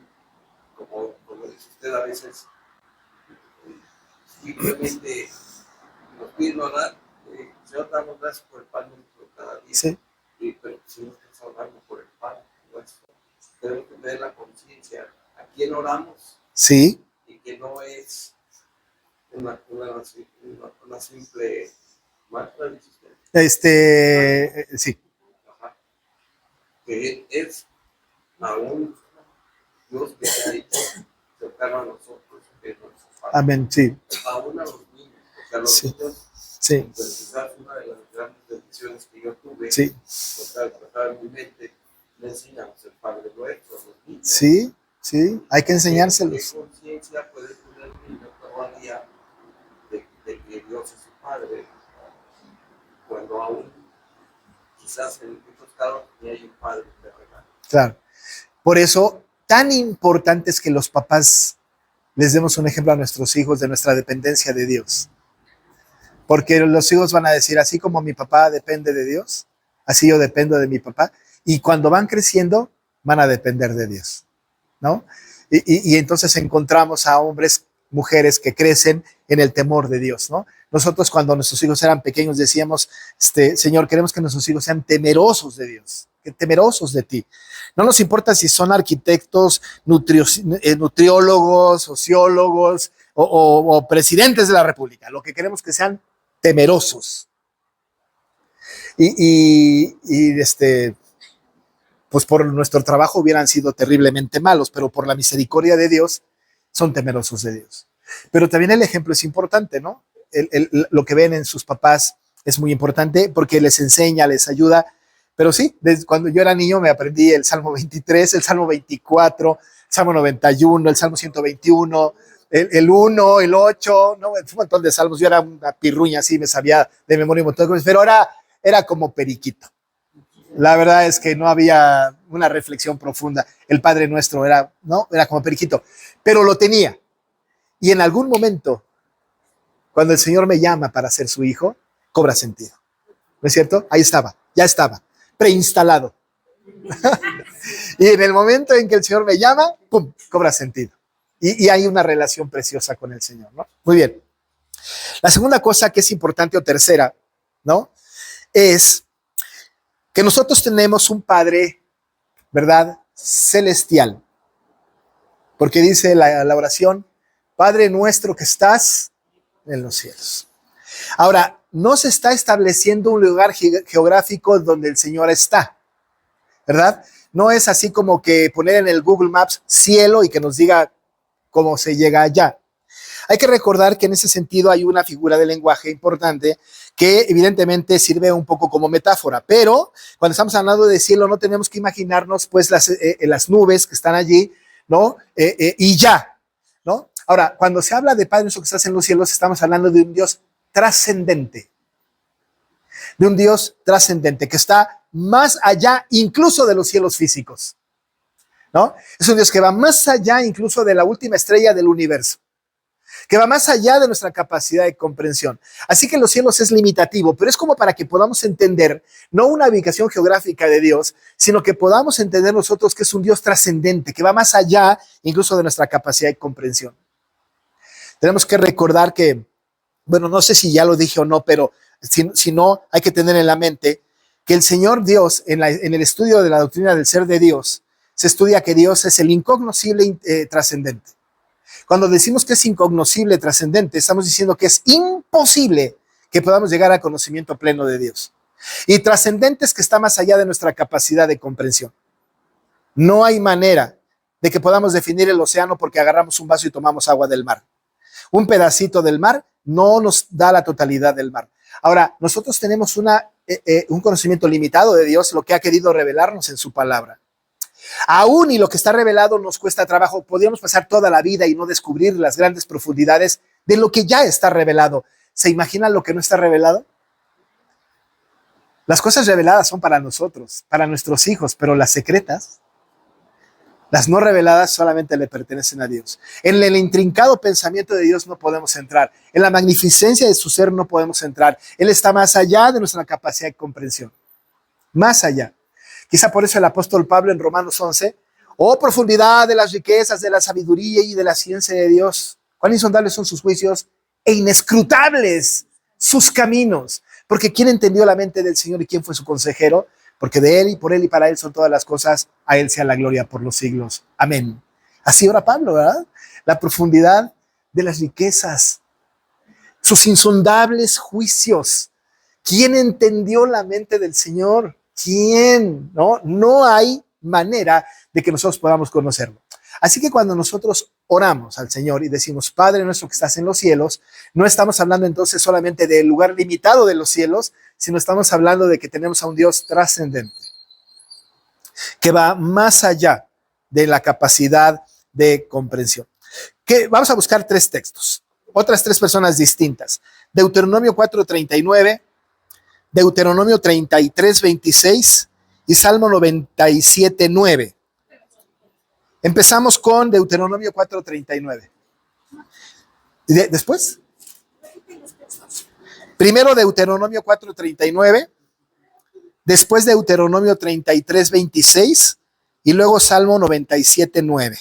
como dice usted a veces, simplemente nos piden orar, Señor, damos gracias por el pan nuestro cada día. Sí, Pero si no estás orando por el pan nuestro, tenemos que tener la conciencia a quién oramos sí, y que no es una simple mantra, dice usted. sí, Ajá. Que es a un Dios que se ha hecho cercano a nosotros, que es nuestro Padre. amén, sí, Aún a los niños, porque a los Sí. niños, sí, pues quizás una de las grandes bendiciones que yo tuve, sí, estaba en mi mente, le enseñamos el Padre Nuestro a los niños. sí, sí, hay que enseñárselos. ¿Qué conciencia puede tener el niño todavía de que Dios es su Padre, cuando aún quizás en muchos casos ni hay un Padre terrenal? Claro. Por eso, tan importante es que los papás les demos un ejemplo a nuestros hijos de nuestra dependencia de Dios. Porque los hijos van a decir, así como mi papá depende de Dios, así yo dependo de mi papá. Y cuando van creciendo, van a depender de Dios, ¿no? Y entonces encontramos a hombres, mujeres que crecen en el temor de Dios, ¿no? Nosotros cuando nuestros hijos eran pequeños decíamos, Señor, queremos que nuestros hijos sean temerosos de Dios, que temerosos de ti. No nos importa si son arquitectos, nutriólogos, sociólogos o presidentes de la República. Lo que queremos es que sean temerosos. Pues por nuestro trabajo hubieran sido terriblemente malos, pero por la misericordia de Dios son temerosos de Dios. Pero también el ejemplo es importante, ¿no? Lo que ven en sus papás es muy importante porque les enseña, les ayuda. Pero sí, desde cuando yo era niño me aprendí el Salmo 23, el Salmo 24, el Salmo 91, el Salmo 121, el 1, el 8, ¿no? Un montón de salmos. Yo era una pirruña así, me sabía de memoria un montón de cosas, pero era como periquito. La verdad es que no había una reflexión profunda. El Padre Nuestro era como periquito, pero lo tenía. Y en algún momento, cuando el Señor me llama para ser su hijo, cobra sentido. ¿No es cierto? Ahí estaba, ya estaba, preinstalado. Y en el momento en que el Señor me llama, ¡pum!, cobra sentido. Y hay una relación preciosa con el Señor, ¿no? Muy bien. La segunda cosa que es importante, o tercera, ¿no? Es que nosotros tenemos un Padre, ¿verdad?, celestial. Porque dice la oración, Padre nuestro que estás en los cielos. Ahora, no se está estableciendo un lugar geográfico donde el Señor está, ¿verdad? No es así como que poner en el Google Maps cielo y que nos diga cómo se llega allá. Hay que recordar que en ese sentido hay una figura de lenguaje importante que evidentemente sirve un poco como metáfora, pero cuando estamos hablando de cielo no tenemos que imaginarnos pues las nubes que están allí, ¿no? Y ya, ¿no? Ahora, cuando se habla de Padre nuestro que estás en los cielos, estamos hablando de un Dios trascendente, de un Dios trascendente que está más allá incluso de los cielos físicos, ¿no? Es un Dios que va más allá incluso de la última estrella del universo, que va más allá de nuestra capacidad de comprensión. Así que los cielos es limitativo, pero es como para que podamos entender no una ubicación geográfica de Dios, sino que podamos entender nosotros que es un Dios trascendente, que va más allá incluso de nuestra capacidad de comprensión. Tenemos que recordar que, bueno, no sé si ya lo dije o no, pero si no, hay que tener en la mente que el Señor Dios, en el estudio de la doctrina del ser de Dios, se estudia que Dios es el incognoscible trascendente. Cuando decimos que es incognoscible trascendente, estamos diciendo que es imposible que podamos llegar al conocimiento pleno de Dios. Y trascendente es que está más allá de nuestra capacidad de comprensión. No hay manera de que podamos definir el océano porque agarramos un vaso y tomamos agua del mar. Un pedacito del mar no nos da la totalidad del mar. Ahora, nosotros tenemos un conocimiento limitado de Dios, lo que ha querido revelarnos en su palabra. Aún y lo que está revelado nos cuesta trabajo. Podríamos pasar toda la vida y no descubrir las grandes profundidades de lo que ya está revelado. ¿Se imaginan lo que no está revelado? Las cosas reveladas son para nosotros, para nuestros hijos, pero las secretas Las no reveladas solamente le pertenecen a Dios. En el intrincado pensamiento de Dios no podemos entrar. En la magnificencia de su ser no podemos entrar. Él está más allá de nuestra capacidad de comprensión. Más allá. Quizá por eso el apóstol Pablo en Romanos 11, oh profundidad de las riquezas, de la sabiduría y de la ciencia de Dios. Cuán insondables son sus juicios e inescrutables sus caminos. Porque ¿quién entendió la mente del Señor y quién fue su consejero? Porque de Él y por Él y para Él son todas las cosas, a Él sea la gloria por los siglos. Amén. Así ora Pablo, ¿verdad? La profundidad de las riquezas, sus insondables juicios. ¿Quién entendió la mente del Señor? ¿Quién? No hay manera de que nosotros podamos conocerlo. Así que cuando nosotros oramos al Señor y decimos, Padre nuestro que estás en los cielos, no estamos hablando entonces solamente del lugar limitado de los cielos, sino estamos hablando de que tenemos a un Dios trascendente, que va más allá de la capacidad de comprensión. Vamos a buscar 3 textos, otras 3 personas distintas. Deuteronomio 4:39, Deuteronomio 33:26 y Salmo 97:9. Empezamos con Deuteronomio 4:39. ¿Después? Primero Deuteronomio 4:39, después Deuteronomio 33:26 y luego Salmo 97:9.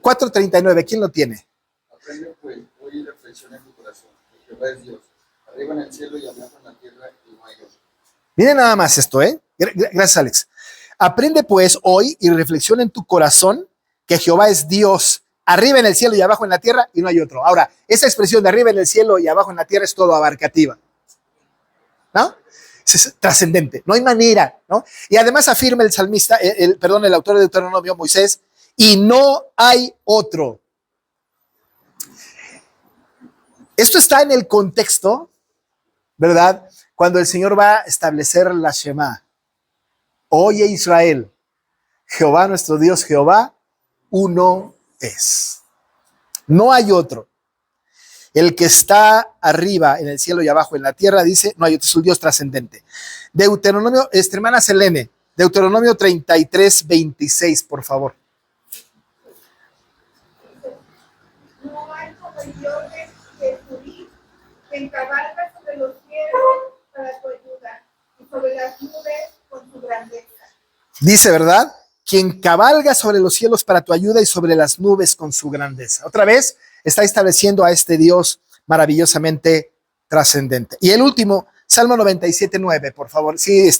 4:39, ¿quién lo tiene? Aprende pues, hoy y reflexiona en tu corazón, que Jehová es Dios, arriba en el cielo y abajo en la tierra y no hay otro. Miren nada más esto, ¿eh? Gracias, Alex. Aprende pues hoy y reflexiona en tu corazón que Jehová es Dios, arriba en el cielo y abajo en la tierra y no hay otro. Ahora, esa expresión de arriba en el cielo y abajo en la tierra es todo abarcativa, ¿no? Es trascendente, no hay manera, ¿no? Y además afirma el salmista, el autor de Deuteronomio, Moisés, y no hay otro. Esto está en el contexto, ¿verdad? Cuando el Señor va a establecer la Shema. Oye Israel, Jehová nuestro Dios, Jehová, uno es. No hay otro. El que está arriba en el cielo y abajo en la tierra, dice, no hay otro, es un Dios trascendente. Deuteronomio, hermana Selene, Deuteronomio 33:26, por favor. No hay como el Dios de Judí, que encabalga sobre los cielos para tu ayuda y sobre las nubes con su grandeza. Dice, ¿verdad? Quien cabalga sobre los cielos para tu ayuda y sobre las nubes con su grandeza. Otra vez está estableciendo a este Dios maravillosamente trascendente. Y el último, Salmo 97:9, por favor. Sí,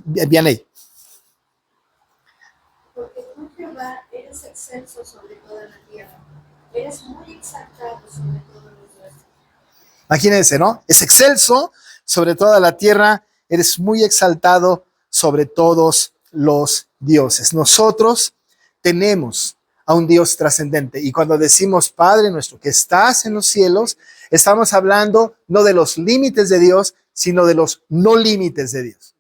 Vianey. Porque tú, Jehová, eres excelso sobre toda la tierra, eres muy exaltado sobre todos los dioses. Imagínense, ¿no? Es excelso sobre toda la tierra, eres muy exaltado sobre todos los dioses. Nosotros tenemos a un Dios trascendente y cuando decimos Padre nuestro que estás en los cielos, estamos hablando no de los límites de Dios, sino de los no límites de Dios,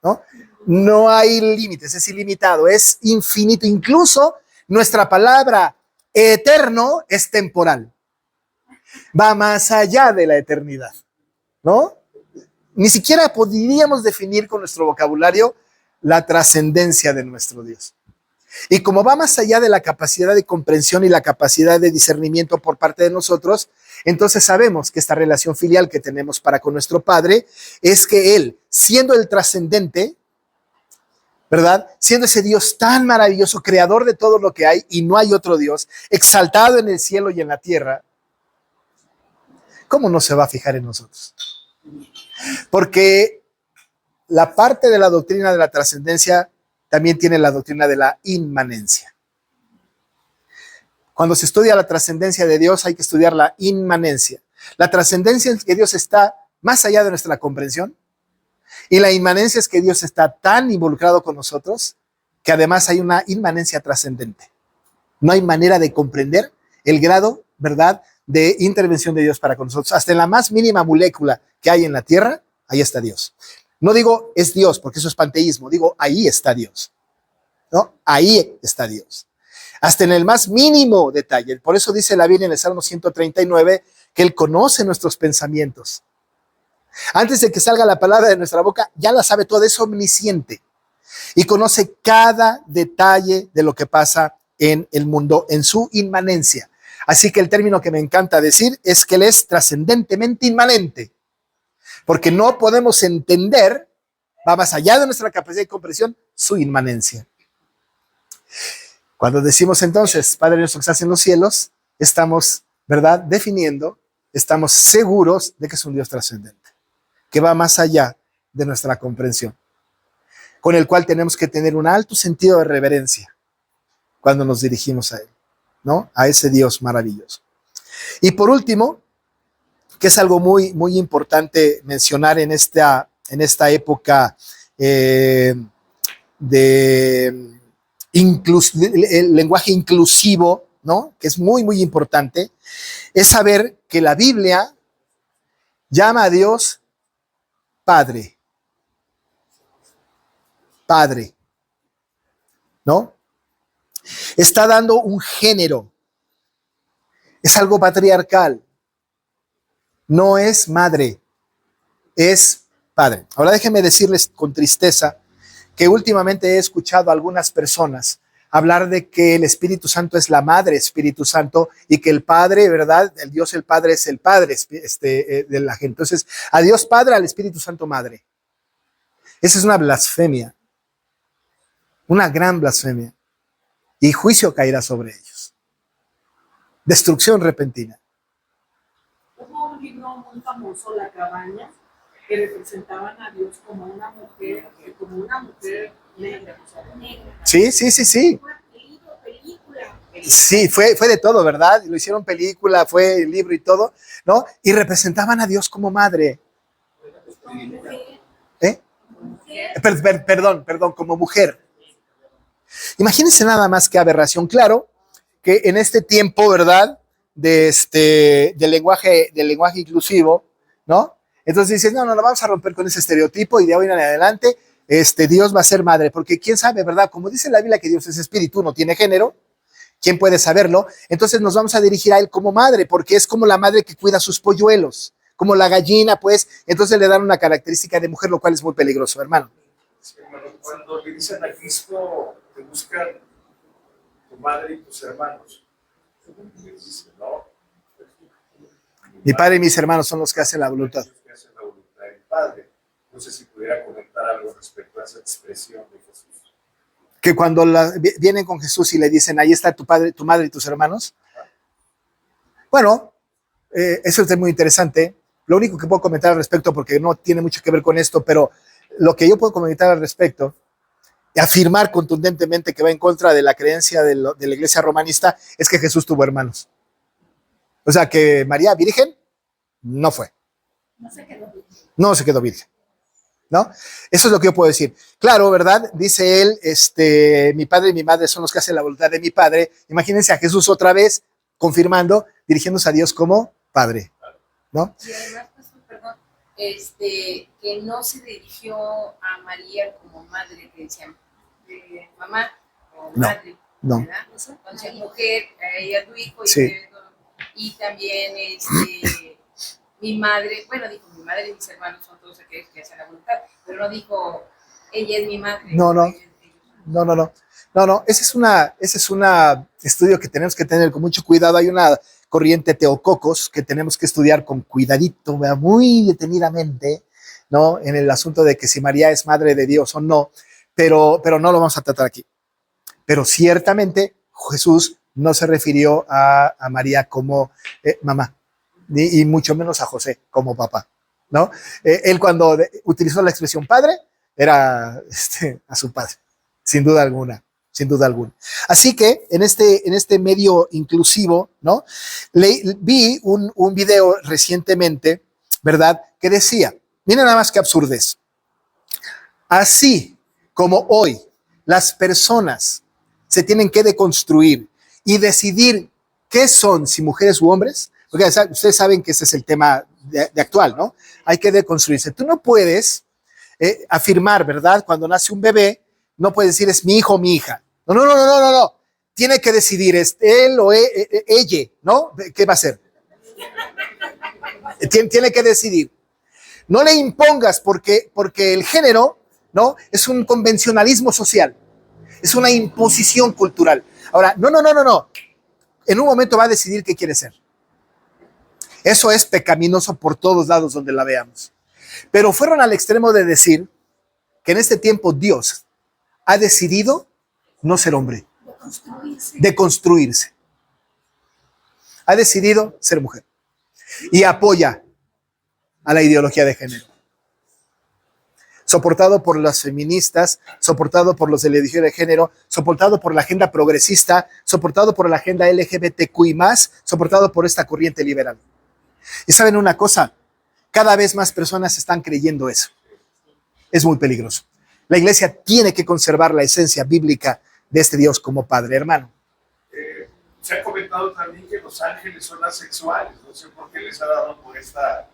¿no? No hay límites, es ilimitado, es infinito. Incluso nuestra palabra eterno es temporal. Va más allá de la eternidad, ¿no? Ni siquiera podríamos definir con nuestro vocabulario la trascendencia de nuestro Dios. Y como va más allá de la capacidad de comprensión y la capacidad de discernimiento por parte de nosotros, entonces sabemos que esta relación filial que tenemos para con nuestro Padre es que Él, siendo el trascendente, ¿verdad? Siendo ese Dios tan maravilloso, creador de todo lo que hay y no hay otro Dios, exaltado en el cielo y en la tierra, ¿cómo no se va a fijar en nosotros? Porque la parte de la doctrina de la trascendencia también tiene la doctrina de la inmanencia. Cuando se estudia la trascendencia de Dios, hay que estudiar la inmanencia. La trascendencia es que Dios está más allá de nuestra comprensión y la inmanencia es que Dios está tan involucrado con nosotros que además hay una inmanencia trascendente. No hay manera de comprender el grado, ¿verdad?, de intervención de Dios para con nosotros. Hasta en la más mínima molécula que hay en la tierra, ahí está Dios. No digo es Dios, porque eso es panteísmo. Digo, ahí está Dios, ¿no? Ahí está Dios. Hasta en el más mínimo detalle. Por eso dice la Biblia en el Salmo 139 que Él conoce nuestros pensamientos. Antes de que salga la palabra de nuestra boca, ya la sabe toda, es omnisciente y conoce cada detalle de lo que pasa en el mundo, en su inmanencia. Así que el término que me encanta decir es que Él es trascendentemente inmanente, porque no podemos entender, va más allá de nuestra capacidad de comprensión, su inmanencia. Cuando decimos entonces, Padre nuestro que estás en los cielos, estamos, ¿verdad?, definiendo, estamos seguros de que es un Dios trascendente, que va más allá de nuestra comprensión, con el cual tenemos que tener un alto sentido de reverencia cuando nos dirigimos a Él, ¿no? A ese Dios maravilloso. Y por último, que es algo muy, muy importante mencionar en esta época el lenguaje inclusivo, ¿no?, que es muy, muy importante, es saber que la Biblia llama a Dios Padre. Padre, ¿no? Está dando un género. Es algo patriarcal. No es madre, es padre. Ahora déjenme decirles con tristeza que últimamente he escuchado a algunas personas hablar de que el Espíritu Santo es la madre Espíritu Santo y que el Padre, ¿verdad? El Dios el Padre es el Padre de la gente. Entonces, a Dios Padre, al Espíritu Santo Madre. Esa es una blasfemia, una gran blasfemia. Y juicio caerá sobre ellos. Destrucción repentina. Hubo un libro muy famoso, La Cabaña, que representaban a Dios como una mujer negra. O sea, Negra. Sí. Película. Sí, fue de todo, ¿verdad? Lo hicieron película, fue libro y todo, ¿no? Y representaban a Dios como madre. ¿Eh? Perdón, como mujer. Imagínense nada más que aberración. Claro que en este tiempo, ¿verdad?, del lenguaje inclusivo, ¿no? Entonces dices, no, vamos a romper con ese estereotipo y de hoy en adelante Dios va a ser madre, porque quién sabe, ¿verdad? Como dice la Biblia que Dios es espíritu, no tiene género, ¿quién puede saberlo? Entonces nos vamos a dirigir a Él como madre, porque es como la madre que cuida sus polluelos, como la gallina, pues, entonces le dan una característica de mujer, lo cual es muy peligroso, hermano. Sí, hermano, cuando le dicen a Cristo, te buscan tu madre y tus hermanos, les dice, no. Mi padre y mis hermanos son los que hacen la voluntad. Los que hacen la voluntad del Padre. No sé si pudiera comentar algo respecto a esa expresión de Jesús. Que cuando vienen con Jesús y le dicen, ahí está tu padre, tu madre y tus hermanos. Bueno, eso es muy interesante. Lo único que puedo comentar al respecto, porque no tiene mucho que ver con esto, pero lo que yo puedo comentar al respecto y afirmar contundentemente que va en contra de la creencia de la iglesia romanista es que Jesús tuvo hermanos. O sea, que María virgen no fue. No se quedó bien. No se quedó virgen, ¿no? Eso es lo que yo puedo decir. Claro, ¿verdad? Dice él, mi padre y mi madre son los que hacen la voluntad de mi padre. Imagínense a Jesús otra vez confirmando, dirigiéndose a Dios como padre, ¿no? Y además, pues, perdón, que no se dirigió a María como madre, que decían mamá o madre, no. ¿verdad? Entonces, mujer, ella tu hijo, Sí. y también mi madre, bueno, dijo mi madre y mis hermanos son todos aquellos que hacen la voluntad, pero no dijo ella es mi madre. No. Ese es un estudio que tenemos que tener con mucho cuidado. Hay una corriente teococos que tenemos que estudiar con cuidadito, muy detenidamente, ¿no? En el asunto de que si María es madre de Dios o no, pero no lo vamos a tratar aquí. Pero ciertamente Jesús no se refirió a María como mamá, y mucho menos a José como papá, ¿no? Él cuando utilizó la expresión padre, era a su padre, sin duda alguna. Así que en este medio inclusivo, ¿no? Vi un video recientemente, ¿verdad?, que decía, miren nada más qué absurdez. Así como hoy las personas se tienen que deconstruir y decidir qué son, si mujeres u hombres, porque ustedes saben que ese es el tema de actual, ¿no? Hay que deconstruirse. Tú no puedes afirmar, ¿verdad? Cuando nace un bebé, no puedes decir es mi hijo o mi hija. No. Tiene que decidir, es él o ella, ¿no? ¿Qué va a ser? Tiene que decidir. No le impongas porque el género, ¿no? Es un convencionalismo social. Es una imposición cultural. Ahora, no. En un momento va a decidir qué quiere ser. Eso es pecaminoso por todos lados donde la veamos. Pero fueron al extremo de decir que en este tiempo Dios ha decidido no ser hombre, de construirse. Ha decidido ser mujer. Y apoya a la ideología de género. Soportado por las feministas, soportado por los de la ideología de género, soportado por la agenda progresista, soportado por la agenda LGBTQI+, soportado por esta corriente liberal. Y saben una cosa, cada vez más personas están creyendo eso. Es muy peligroso. La iglesia tiene que conservar la esencia bíblica de este Dios como Padre, hermano. Se ha comentado también que los ángeles son asexuales. No sé por qué les ha dado por esta...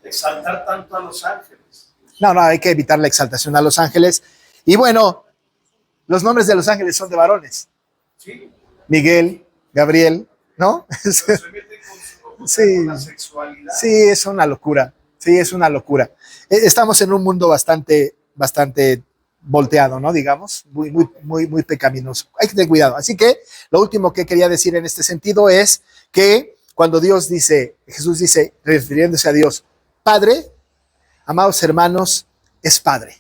exaltar tanto a los ángeles. No, hay que evitar la exaltación a los ángeles. Y bueno, los nombres de los ángeles son de varones. Sí. Miguel, Gabriel, ¿no? Se meten con la sexualidad. Sí, es una locura. Sí, es una locura. Estamos en un mundo bastante volteado, ¿no? Digamos, muy pecaminoso. Hay que tener cuidado. Así que lo último que quería decir en este sentido es que cuando Jesús dice, refiriéndose a Dios, Padre, amados hermanos, es Padre.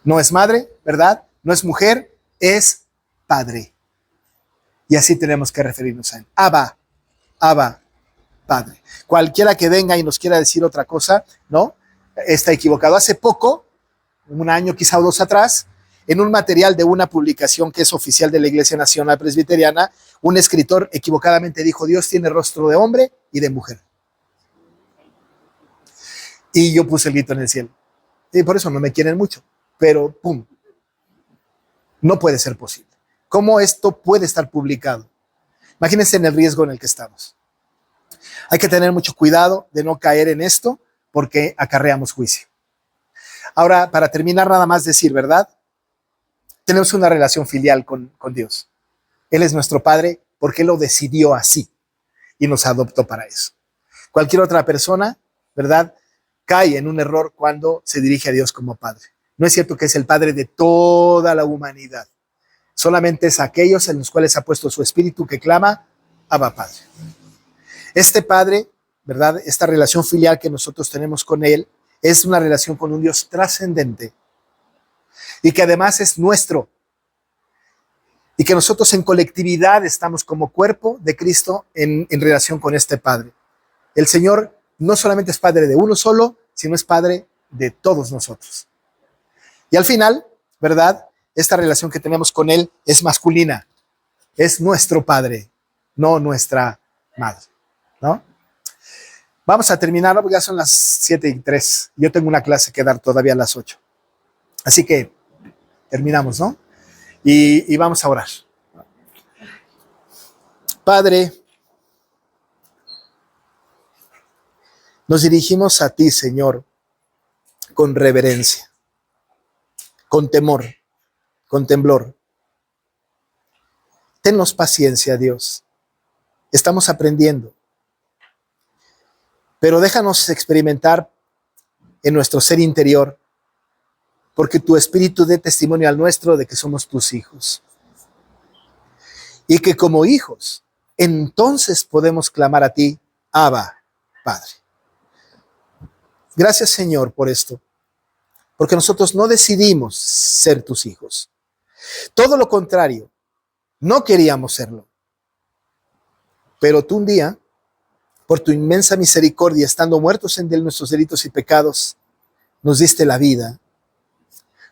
No es madre, ¿verdad? No es mujer, es Padre. Y así tenemos que referirnos a él. Abba, Padre. Cualquiera que venga y nos quiera decir otra cosa, ¿no? Está equivocado. Hace poco, un año quizá o dos atrás, en un material de una publicación que es oficial de la Iglesia Nacional Presbiteriana, un escritor equivocadamente dijo, Dios tiene rostro de hombre y de mujer. Y yo puse el grito en el cielo. Y por eso no me quieren mucho. Pero, ¡pum! No puede ser posible. ¿Cómo esto puede estar publicado? Imagínense en el riesgo en el que estamos. Hay que tener mucho cuidado de no caer en esto porque acarreamos juicio. Ahora, para terminar, nada más decir, ¿verdad? Tenemos una relación filial con Dios. Él es nuestro Padre porque Él lo decidió así y nos adoptó para eso. Cualquier otra persona, ¿verdad?, cae en un error cuando se dirige a Dios como Padre. No es cierto que es el Padre de toda la humanidad. Solamente es aquellos en los cuales ha puesto su espíritu que clama, Abba Padre. Este Padre, ¿verdad?, esta relación filial que nosotros tenemos con Él, es una relación con un Dios trascendente y que además es nuestro. Y que nosotros en colectividad estamos como cuerpo de Cristo en relación con este Padre. El Señor no solamente es Padre de uno solo, sino es Padre de todos nosotros. Y al final, ¿verdad?, esta relación que tenemos con Él es masculina. Es nuestro Padre, no nuestra madre, ¿no? Vamos a terminar, porque ya son las 7:03. Yo tengo una clase que dar todavía a las 8. Así que terminamos, ¿no? Y vamos a orar. Padre, nos dirigimos a ti, Señor, con reverencia, con temor, con temblor. Tennos paciencia, Dios. Estamos aprendiendo. Pero déjanos experimentar en nuestro ser interior, porque tu espíritu dé testimonio al nuestro de que somos tus hijos. Y que como hijos, entonces podemos clamar a ti, Abba, Padre. Gracias, Señor, por esto, porque nosotros no decidimos ser tus hijos. Todo lo contrario, no queríamos serlo. Pero tú un día, por tu inmensa misericordia, estando muertos en nuestros delitos y pecados, nos diste la vida,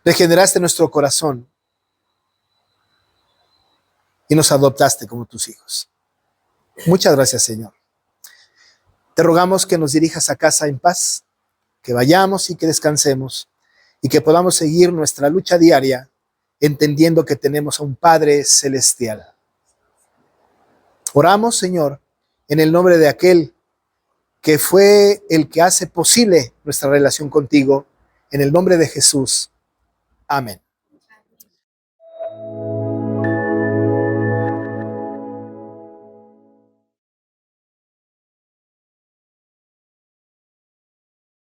regeneraste nuestro corazón y nos adoptaste como tus hijos. Muchas gracias, Señor. Te rogamos que nos dirijas a casa en paz, que vayamos y que descansemos y que podamos seguir nuestra lucha diaria entendiendo que tenemos a un Padre celestial. Oramos, Señor, en el nombre de aquel que fue el que hace posible nuestra relación contigo, en el nombre de Jesús. Amén.